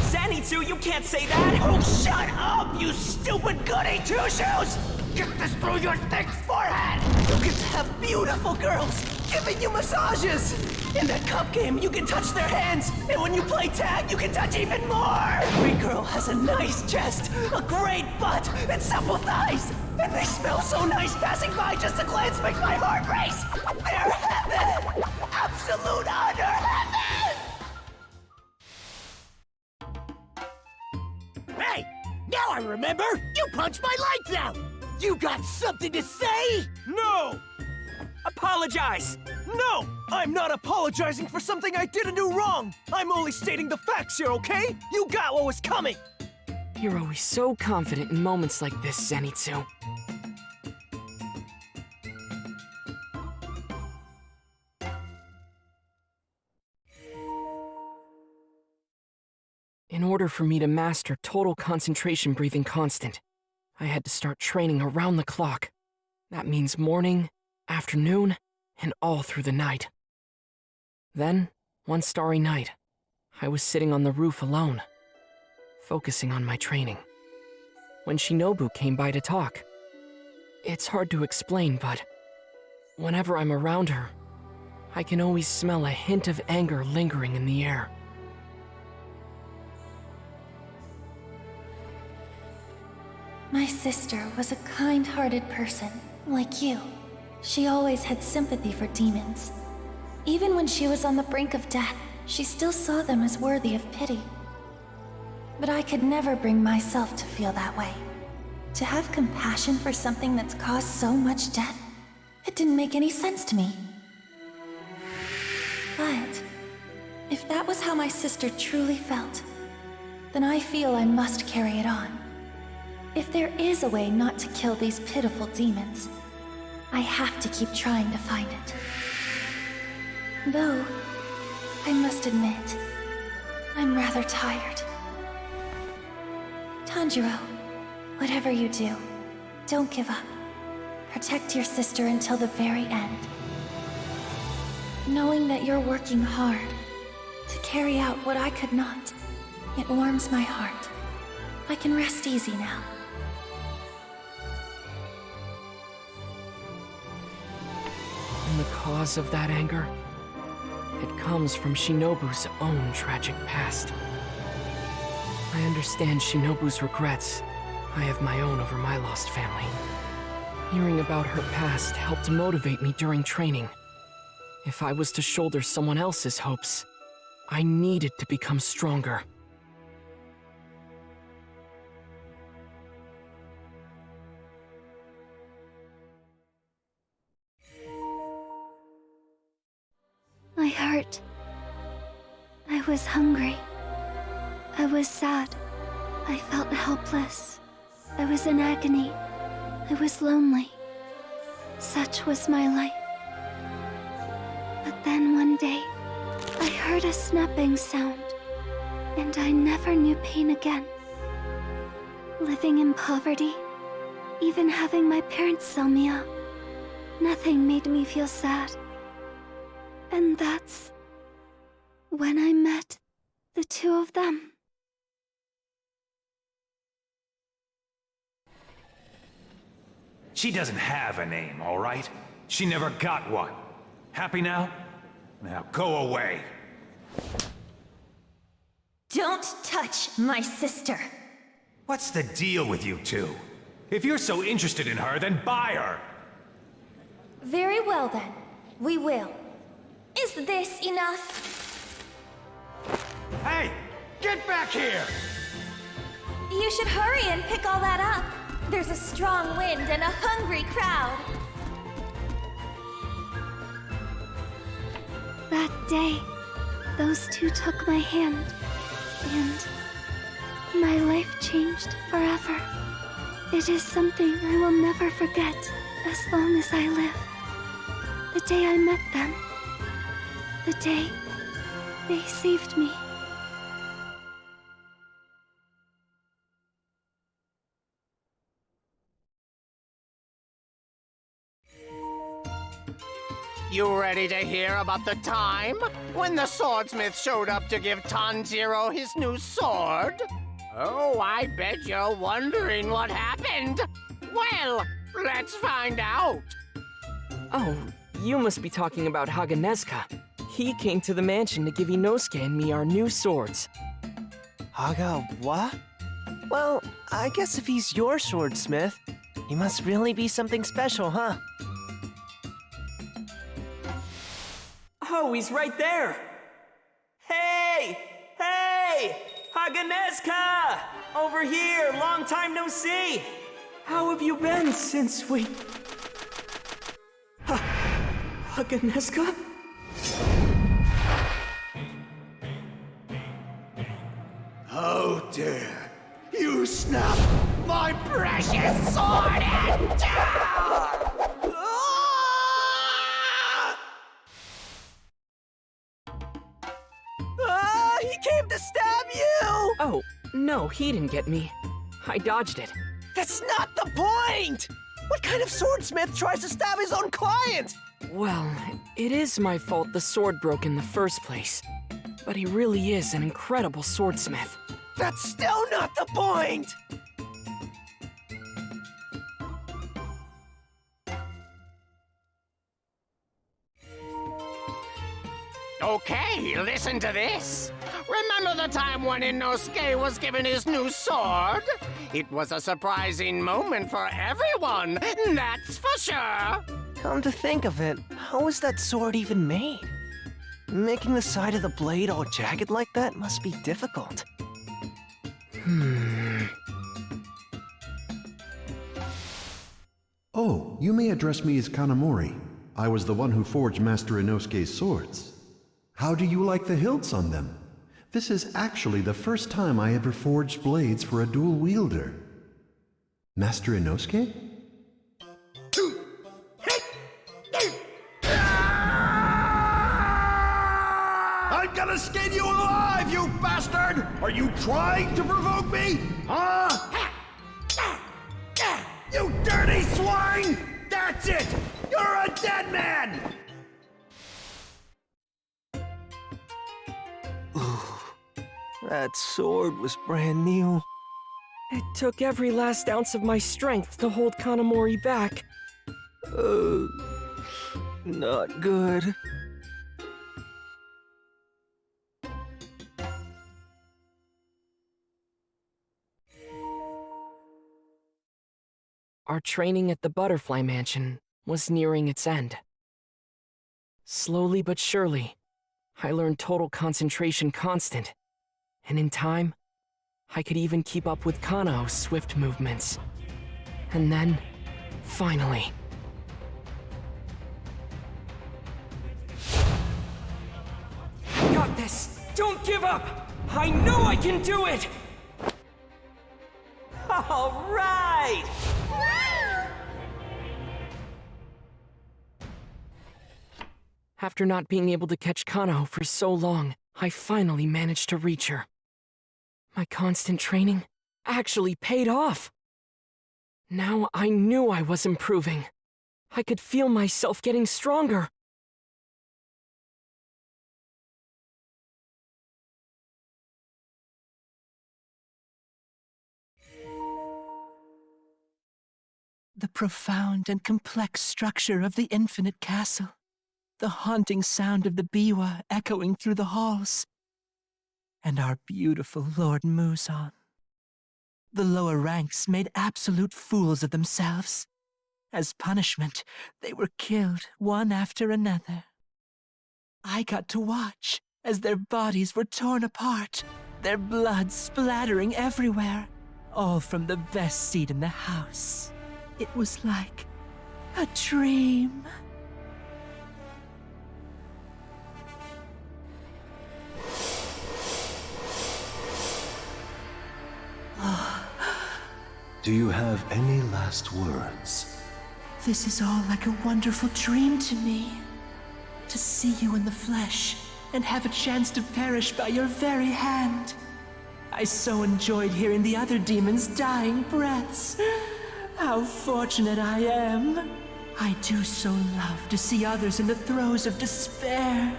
Zenitsu, you can't say that! Oh, shut up, you stupid goody two-shoes! Get this through your thick forehead! You get to have beautiful girls giving you massages! In that cup game, you can touch their hands, and when you play tag, you can touch even more! Every girl has a nice chest, a great butt, and supple thighs! And they smell so nice passing by, just a glance makes my heart race! They're heaven! Absolute utter heaven! Hey! Now I remember! You punched my lights out! You got something to say? No! Apologize! No! I'm not apologizing for something I didn't do wrong! I'm only stating the facts here, okay? You got what was coming! You're always so confident in moments like this, Zenitsu. In order for me to master total concentration breathing constant, I had to start training around the clock. That means morning, afternoon, and all through the night. Then, one starry night, I was sitting on the roof alone, focusing on my training, when Shinobu came by to talk. It's hard to explain, but whenever I'm around her, I can always smell a hint of anger lingering in the air. My sister was a kind-hearted person, like you. She always had sympathy for demons. Even when she was on the brink of death, she still saw them as worthy of pity. But I could never bring myself to feel that way. To have compassion for something that's caused so much death, it didn't make any sense to me. But if that was how my sister truly felt, then I feel I must carry it on. If there is a way not to kill these pitiful demons, I have to keep trying to find it. Though, I must admit, I'm rather tired. Tanjiro, whatever you do, don't give up. Protect your sister until the very end. Knowing that you're working hard to carry out what I could not, it warms my heart. I can rest easy now. And the cause of that anger? It comes from Shinobu's own tragic past. I understand Shinobu's regrets. I have my own over my lost family. Hearing about her past helped motivate me during training. If I was to shoulder someone else's hopes, I needed to become stronger. My heart. I was hungry. I was sad. I felt helpless. I was in agony. I was lonely. Such was my life. But then one day, I heard a snapping sound, and I never knew pain again. Living in poverty, even having my parents sell me up, nothing made me feel sad. And that's when I met the two of them. She doesn't have a name, all right? She never got one. Happy now? Now go away. Don't touch my sister. What's the deal with you two? If you're so interested in her, then buy her. Very well then, we will. Is this enough? Hey! Get back here! You should hurry and pick all that up. There's a strong wind and a hungry crowd. That day, those two took my hand, and my life changed forever. It is something I will never forget as long as I live. The day I met them. The day they saved me. You ready to hear about the time when the swordsmith showed up to give Tanjiro his new sword? Oh, I bet you're wondering what happened. Well, let's find out. Oh, you must be talking about Haganezuka. He came to the mansion to give Inosuke and me our new swords. Haga what? Well, I guess if he's your swordsmith, he must really be something special, huh? Oh, he's right there! Hey! Hey! Haganezka! Over here, long time no see! How have you been since we... Haganezka? Oh dear, you snapped my precious sword in two! He came to stab you! Oh, no, he didn't get me. I dodged it. That's not the point! What kind of swordsmith tries to stab his own client? Well, it is my fault the sword broke in the first place. But he really is an incredible swordsmith. That's still not the point! Okay, listen to this. Remember the time when Inosuke was given his new sword? It was a surprising moment for everyone, that's for sure. Come to think of it, how was that sword even made? Making the side of the blade all jagged like that must be difficult. Oh, you may address me as Kanamori. I was the one who forged Master Inosuke's swords. How do you like the hilts on them? This is actually the first time I ever forged blades for a dual wielder. Master Inosuke? I'm gonna skin you alive, you bastard! Are you trying to provoke me? Huh? You dirty swine! That's it! You're a dead man! That sword was brand new. It took every last ounce of my strength to hold Kanamori back. Not good. Our training at the Butterfly Mansion was nearing its end. Slowly but surely, I learned total concentration constant, and in time, I could even keep up with Kanao's swift movements. And then, finally... Got this! Don't give up! I know I can do it! All right! After not being able to catch Kanao for so long, I finally managed to reach her. My constant training actually paid off. Now I knew I was improving. I could feel myself getting stronger. The profound and complex structure of the infinite castle. The haunting sound of the biwa echoing through the halls. And our beautiful Lord Muzan. The lower ranks made absolute fools of themselves. As punishment, they were killed one after another. I got to watch as their bodies were torn apart, their blood splattering everywhere, all from the best seat in the house. It was like a dream. Do you have any last words? This is all like a wonderful dream to me. To see you in the flesh and have a chance to perish by your very hand. I so enjoyed hearing the other demons' dying breaths. How fortunate I am. I do so love to see others in the throes of despair.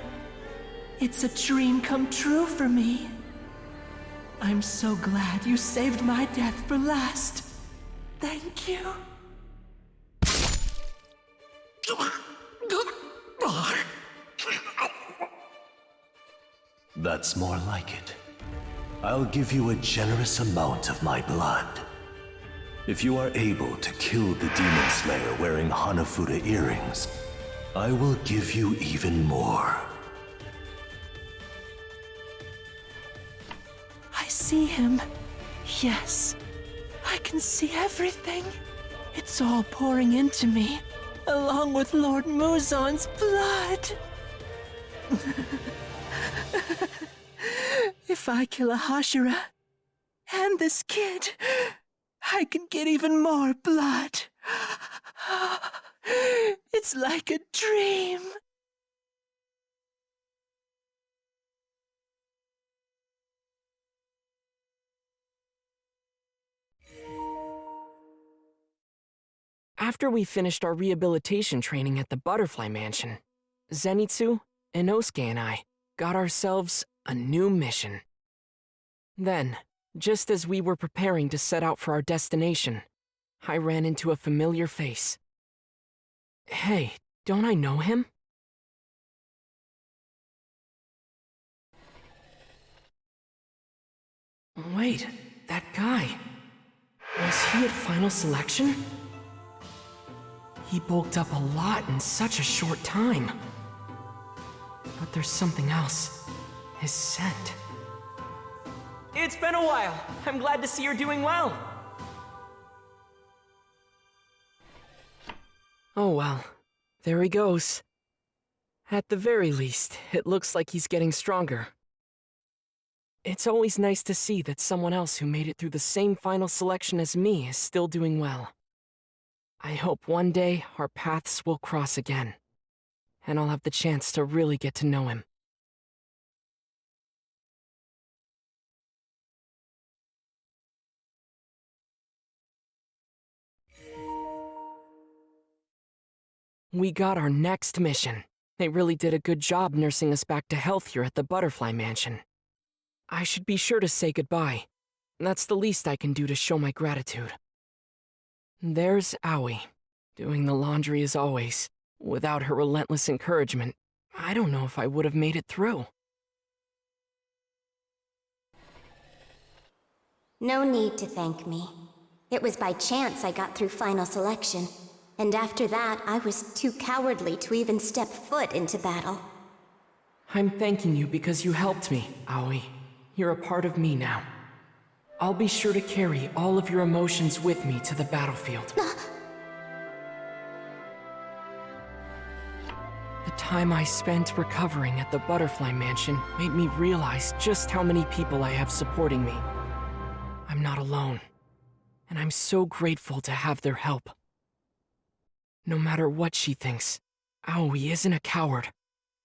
It's a dream come true for me. I'm so glad you saved my death for last. Thank you. That's more like it. I'll give you a generous amount of my blood. If you are able to kill the Demon Slayer wearing Hanafuda earrings, I will give you even more. I see see him. Yes, I can see everything. It's all pouring into me, along with Lord Muzan's blood. If I kill a Hashira and this kid, I can get even more blood. It's like a dream. After we finished our rehabilitation training at the Butterfly Mansion, Zenitsu, Inosuke, and I got ourselves a new mission. Then, just as we were preparing to set out for our destination, I ran into a familiar face. Hey, don't I know him? Wait, that guy. Was he at final selection? He bulked up a lot in such a short time. But there's something else. His scent. It's been a while. I'm glad to see you're doing well. Oh well, there he goes. At the very least, it looks like he's getting stronger. It's always nice to see that someone else who made it through the same final selection as me is still doing well. I hope one day our paths will cross again, and I'll have the chance to really get to know him. We got our next mission. They really did a good job nursing us back to health here at the Butterfly Mansion. I should be sure to say goodbye. That's the least I can do to show my gratitude. There's Aoi, doing the laundry as always. Without her relentless encouragement, I don't know if I would have made it through. No need to thank me. It was by chance I got through final selection, and after that, I was too cowardly to even step foot into battle. I'm thanking you because you helped me, Aoi. You're a part of me now. I'll be sure to carry all of your emotions with me to the battlefield. The time I spent recovering at the Butterfly Mansion made me realize just how many people I have supporting me. I'm not alone, and I'm so grateful to have their help. No matter what she thinks, Aoi isn't a coward.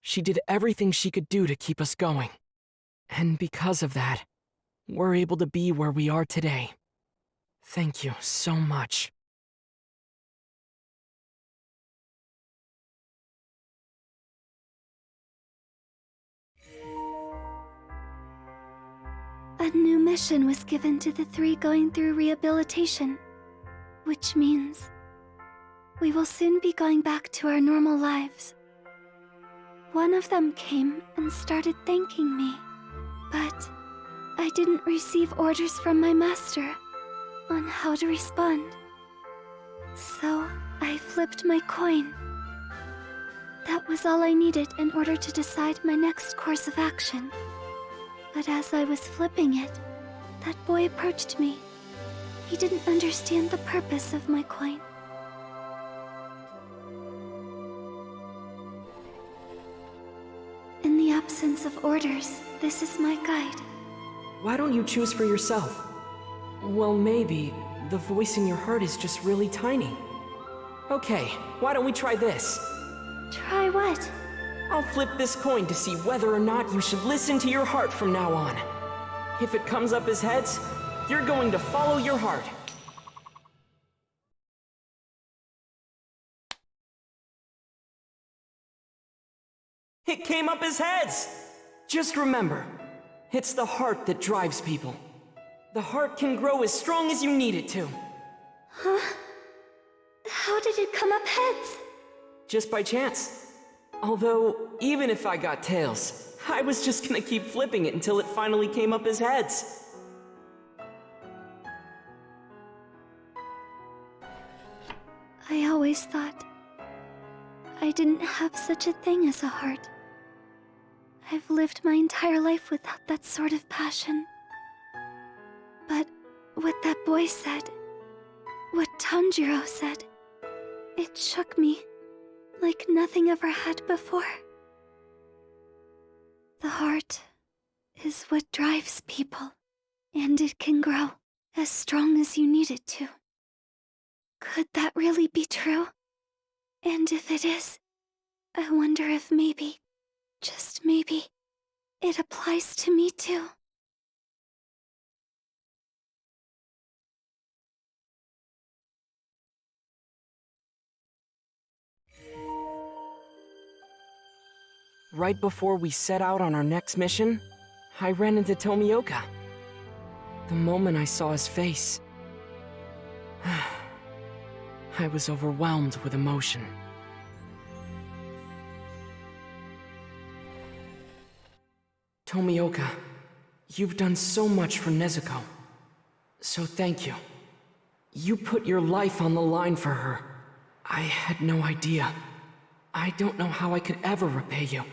She did everything she could do to keep us going. And because of that, we're able to be where we are today. Thank you so much. A new mission was given to the three going through rehabilitation, which means we will soon be going back to our normal lives. One of them came and started thanking me, but I didn't receive orders from my master on how to respond. So I flipped my coin. That was all I needed in order to decide my next course of action. But as I was flipping it, that boy approached me. He didn't understand the purpose of my coin. In the absence of orders, this is my guide. Why don't you choose for yourself? Well, maybe the voice in your heart is just really tiny. Okay, why don't we try this? Try what? I'll flip this coin to see whether or not you should listen to your heart from now on. If it comes up as heads, you're going to follow your heart. It came up as heads! Just remember, it's the heart that drives people. The heart can grow as strong as you need it to. Huh? How did it come up heads? Just by chance. Although, even if I got tails, I was just gonna keep flipping it until it finally came up as heads. I always thought I didn't have such a thing as a heart. I've lived my entire life without that sort of passion. But what that boy said, what Tanjiro said, it shook me like nothing ever had before. The heart is what drives people, and it can grow as strong as you need it to. Could that really be true? And if it is, I wonder if maybe, just maybe, it applies to me too. Right before we set out on our next mission, I ran into Tomioka. The moment I saw his face, I was overwhelmed with emotion. Tomioka, you've done so much for Nezuko. So thank you. You put your life on the line for her. I had no idea. I don't know how I could ever repay you.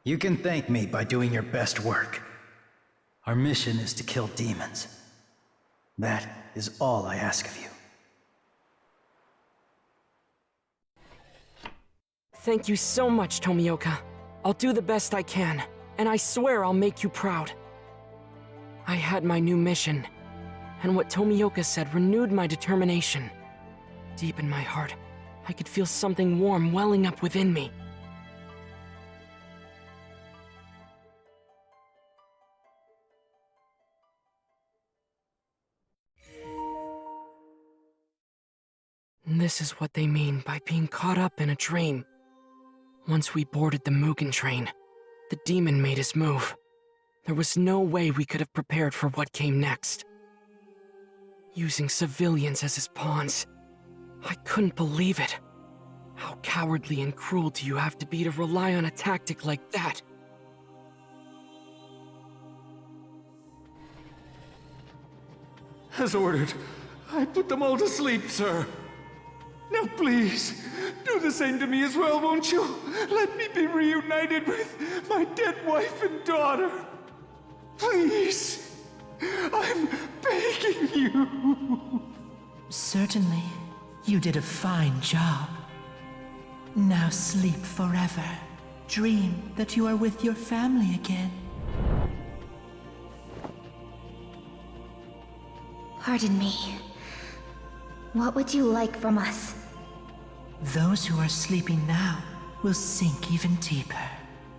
You can thank me by doing your best work. Our mission is to kill demons. That is all I ask of you. Thank you so much, Tomioka. I'll do the best I can, and I swear I'll make you proud. I had my new mission, and what Tomioka said renewed my determination. Deep in my heart, I could feel something warm welling up within me. This is what they mean by being caught up in a dream. Once we boarded the Mugen train, the demon made his move. There was no way we could have prepared for what came next. Using civilians as his pawns. I couldn't believe it. How cowardly and cruel do you have to be to rely on a tactic like that? As ordered, I put them all to sleep, sir. Now please, do the same to me as well, won't you? Let me be reunited with my dead wife and daughter. Please, I'm begging you. Certainly, you did a fine job. Now sleep forever. Dream that you are with your family again. Pardon me. What would you like from us? Those who are sleeping now will sink even deeper.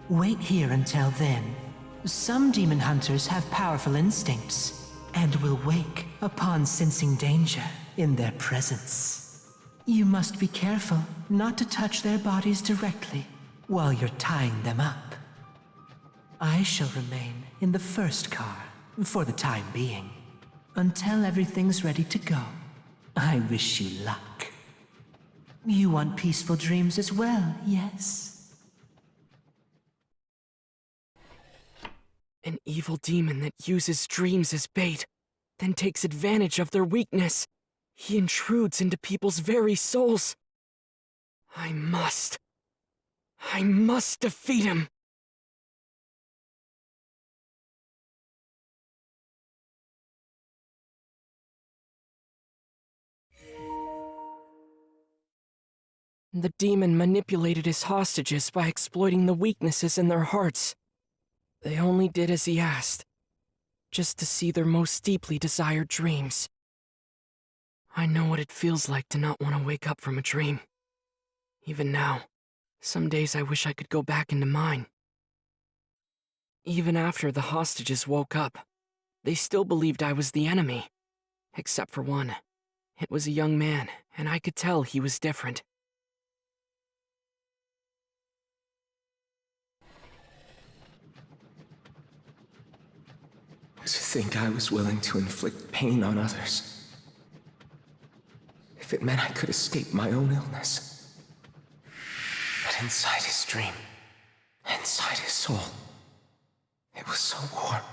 Wait here until then. Some demon hunters have powerful instincts and will wake upon sensing danger in their presence. You must be careful not to touch their bodies directly while you're tying them up. I shall remain in the first car for the time being, until everything's ready to go. I wish you luck. You want peaceful dreams as well, yes? An evil demon that uses dreams as bait, then takes advantage of their weakness. He intrudes into people's very souls. I must defeat him! The demon manipulated his hostages by exploiting the weaknesses in their hearts. They only did as he asked, just to see their most deeply desired dreams. I know what it feels like to not want to wake up from a dream. Even now, some days I wish I could go back into mine. Even after the hostages woke up, they still believed I was the enemy. Except for one. It was a young man, and I could tell he was different. To think I was willing to inflict pain on others. If it meant I could escape my own illness. But inside his dream, inside his soul, it was so warm.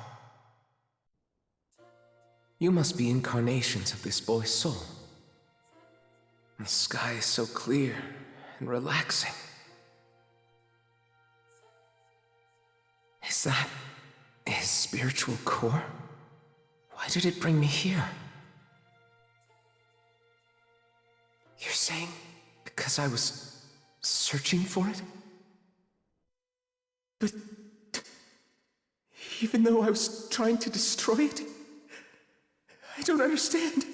You must be incarnations of this boy's soul. The sky is so clear and relaxing. Is that his spiritual core? Wow. Why did it bring me here? You're saying because I was searching for it? But even though I was trying to destroy it, I don't understand.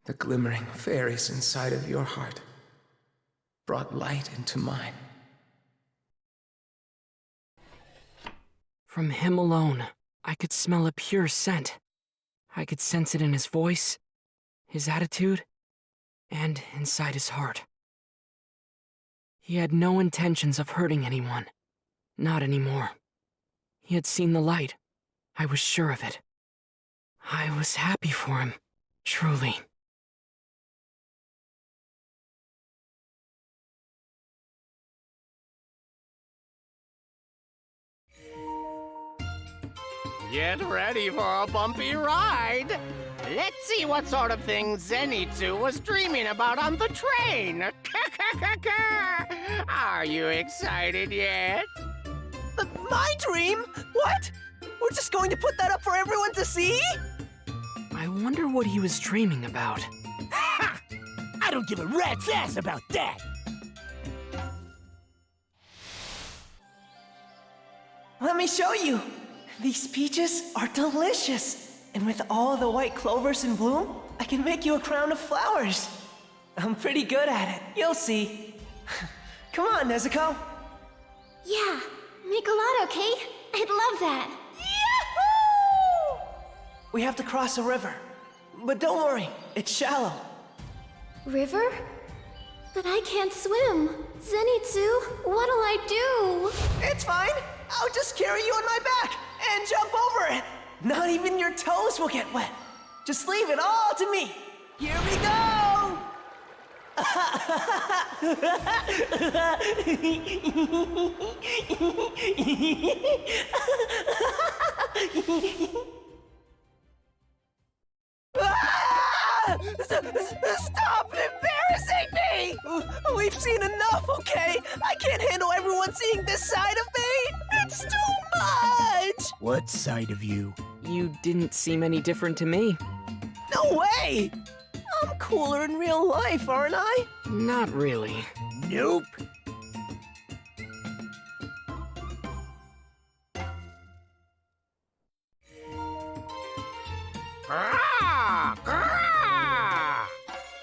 The glimmering fairies inside of your heart brought light into mine. From him alone, I could smell a pure scent. I could sense it in his voice, his attitude, and inside his heart. He had no intentions of hurting anyone. Not anymore. He had seen the light. I was sure of it. I was happy for him, truly. Get ready for a bumpy ride. Let's see what sort of thing Zenitsu was dreaming about on the train. Are you excited yet? My dream? What? We're just going to put that up for everyone to see? I wonder what he was dreaming about. Ha! I don't give a rat's ass about that! Let me show you. These peaches are delicious. And with all the white clovers in bloom, I can make you a crown of flowers. I'm pretty good at it. You'll see. Come on, Nezuko. Yeah, make a lot, okay? I'd love that. Yahoo! We have to cross a river. But don't worry, it's shallow. River? But I can't swim. Zenitsu, what'll I do? It's fine. I'll just carry you on my back and jump over it. Not even your toes will get wet. Just leave it all to me. Here we go! Stop embarrassing me! We've seen enough, okay? I can't handle everyone seeing this side of me! It's too much! What side of you? You didn't seem any different to me. No way! I'm cooler in real life, aren't I? Not really. Nope.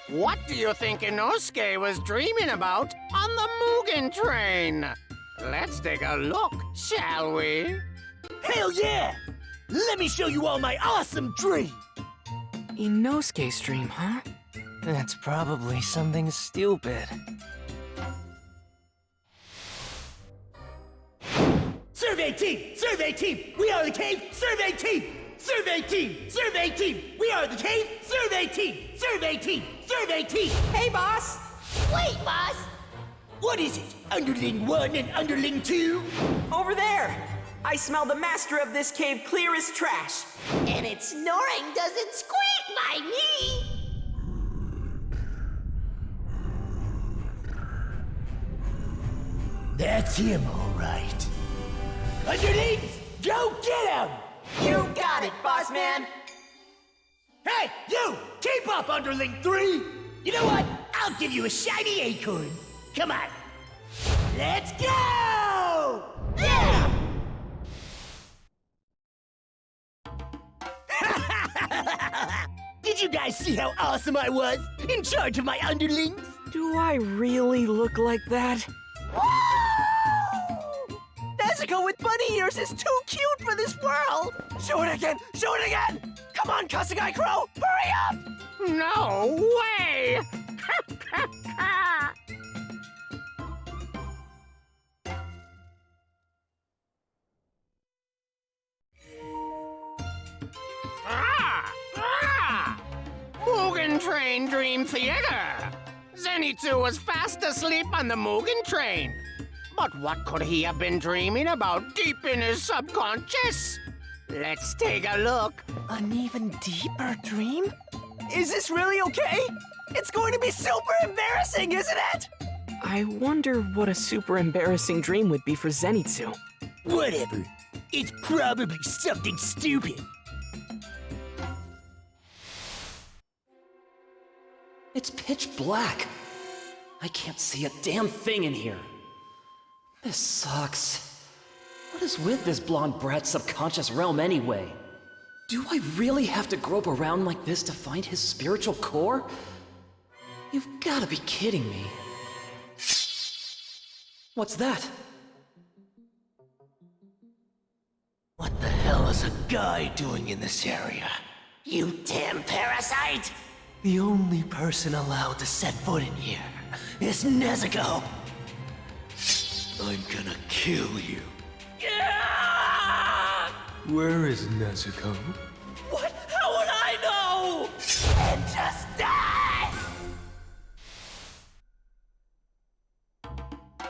What do you think Inosuke was dreaming about on the Mugen train? Let's take a look, shall we? Hell yeah! Let me show you all my awesome dream! Inosuke's dream, huh? That's probably something stupid. Survey team! Survey team! We are the cave! Survey team! Survey team! Survey team! We are the cave! Survey team! Survey team! Survey team! Hey, boss! Wait, boss! What is it? Underling 1 and Underling 2? Over there! I smell the master of this cave clear as trash. And its snoring doesn't squeak by me! That's him, all right. Underlings, go get him! You got it, boss man! Hey, you! Keep up, Underling 3! You know what? I'll give you a shiny acorn. Come on. Let's go! Yeah! Did you guys see how awesome I was? In charge of my underlings? Do I really look like that? Woo! Nezuko with bunny ears is too cute for this world! Show it again! Show it again! Come on, Kasugai Crow! Hurry up! No way! Mugen Train Dream Theater! Zenitsu was fast asleep on the Mugen Train. But what could he have been dreaming about deep in his subconscious? Let's take a look. An even deeper dream? Is this really okay? It's going to be super embarrassing, isn't it? I wonder what a super embarrassing dream would be for Zenitsu. Whatever. It's probably something stupid. It's pitch black. I can't see a damn thing in here. This sucks. What is with this blonde brat's subconscious realm anyway? Do I really have to grope around like this to find his spiritual core? You've gotta be kidding me. What's that? What the hell is a guy doing in this area? You damn parasite! The only person allowed to set foot in here is Nezuko. I'm gonna kill you. Where is Nezuko? What? How would I know? And just die!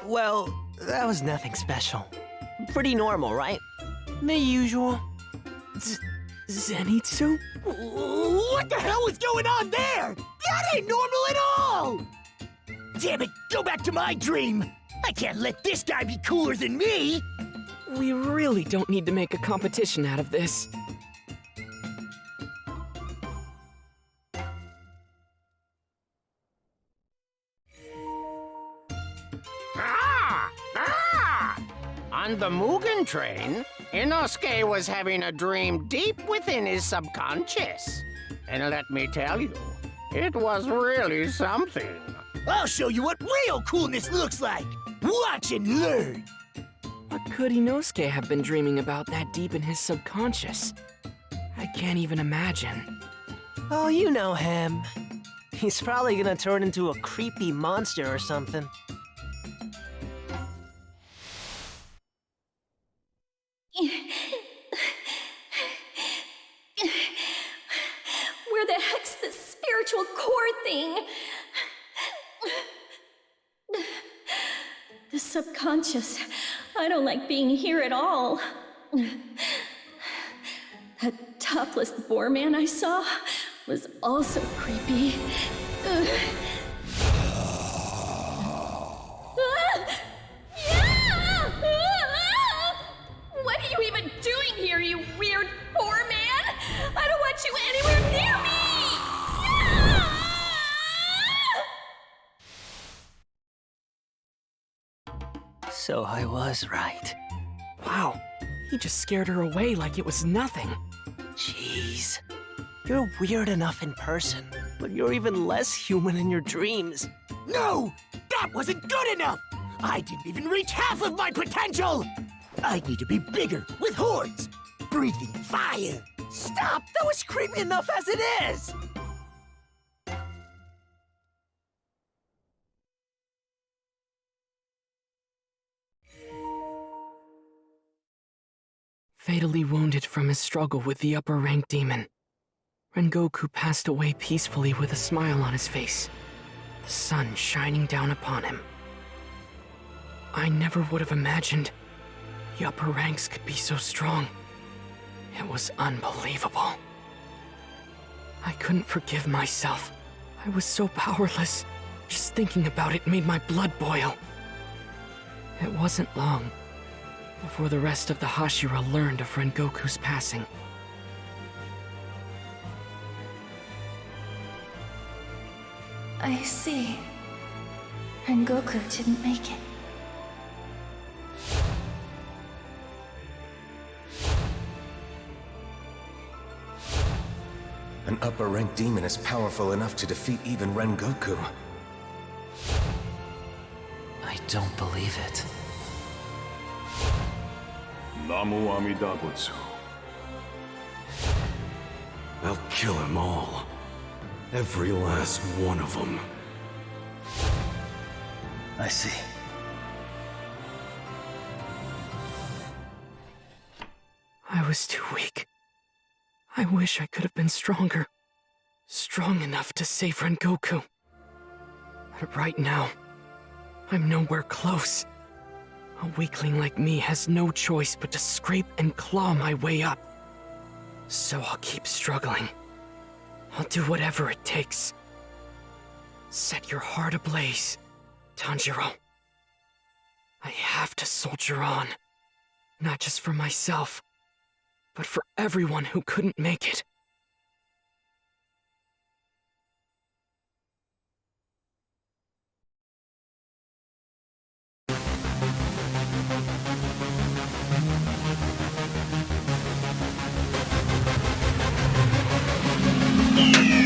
Well, that was nothing special. Pretty normal, right? The usual. Zenitsu? What the hell is going on there? That ain't normal at all! Damn it, go back to my dream! I can't let this guy be cooler than me! We really don't need to make a competition out of this. On the Mugen train, Inosuke was having a dream deep within his subconscious. And let me tell you, it was really something. I'll show you what real coolness looks like! Watch and learn! What could Inosuke have been dreaming about that deep in his subconscious? I can't even imagine. Oh, you know him. He's probably gonna turn into a creepy monster or something. Where the heck's this spiritual core thing? The subconscious. I don't like being here at all. That topless boar man I saw was also creepy. What are you even doing here, you weird boar man? I don't want you anywhere near me! So I was right. Wow, he just scared her away like it was nothing. Jeez. You're weird enough in person, but you're even less human in your dreams. No! That wasn't good enough! I didn't even reach half of my potential! I need to be bigger, with horns, breathing fire. Stop! That was creepy enough as it is! Fatally wounded from his struggle with the upper rank demon, Rengoku passed away peacefully with a smile on his face, the sun shining down upon him. I never would have imagined the upper ranks could be so strong. It was unbelievable. I couldn't forgive myself. I was so powerless. Just thinking about it made my blood boil. It wasn't long before the rest of the Hashira learned of Rengoku's passing. I see. Rengoku didn't make it. An upper-ranked demon is powerful enough to defeat even Rengoku. I don't believe it. Namu Amida Butsu. I'll kill them all. Every last one of them. I see. I was too weak. I wish I could have been stronger. Strong enough to save Rengoku. But right now, I'm nowhere close. A weakling like me has no choice but to scrape and claw my way up. So I'll keep struggling. I'll do whatever it takes. Set your heart ablaze, Tanjiro. I have to soldier on. Not just for myself, but for everyone who couldn't make it. Yaiba!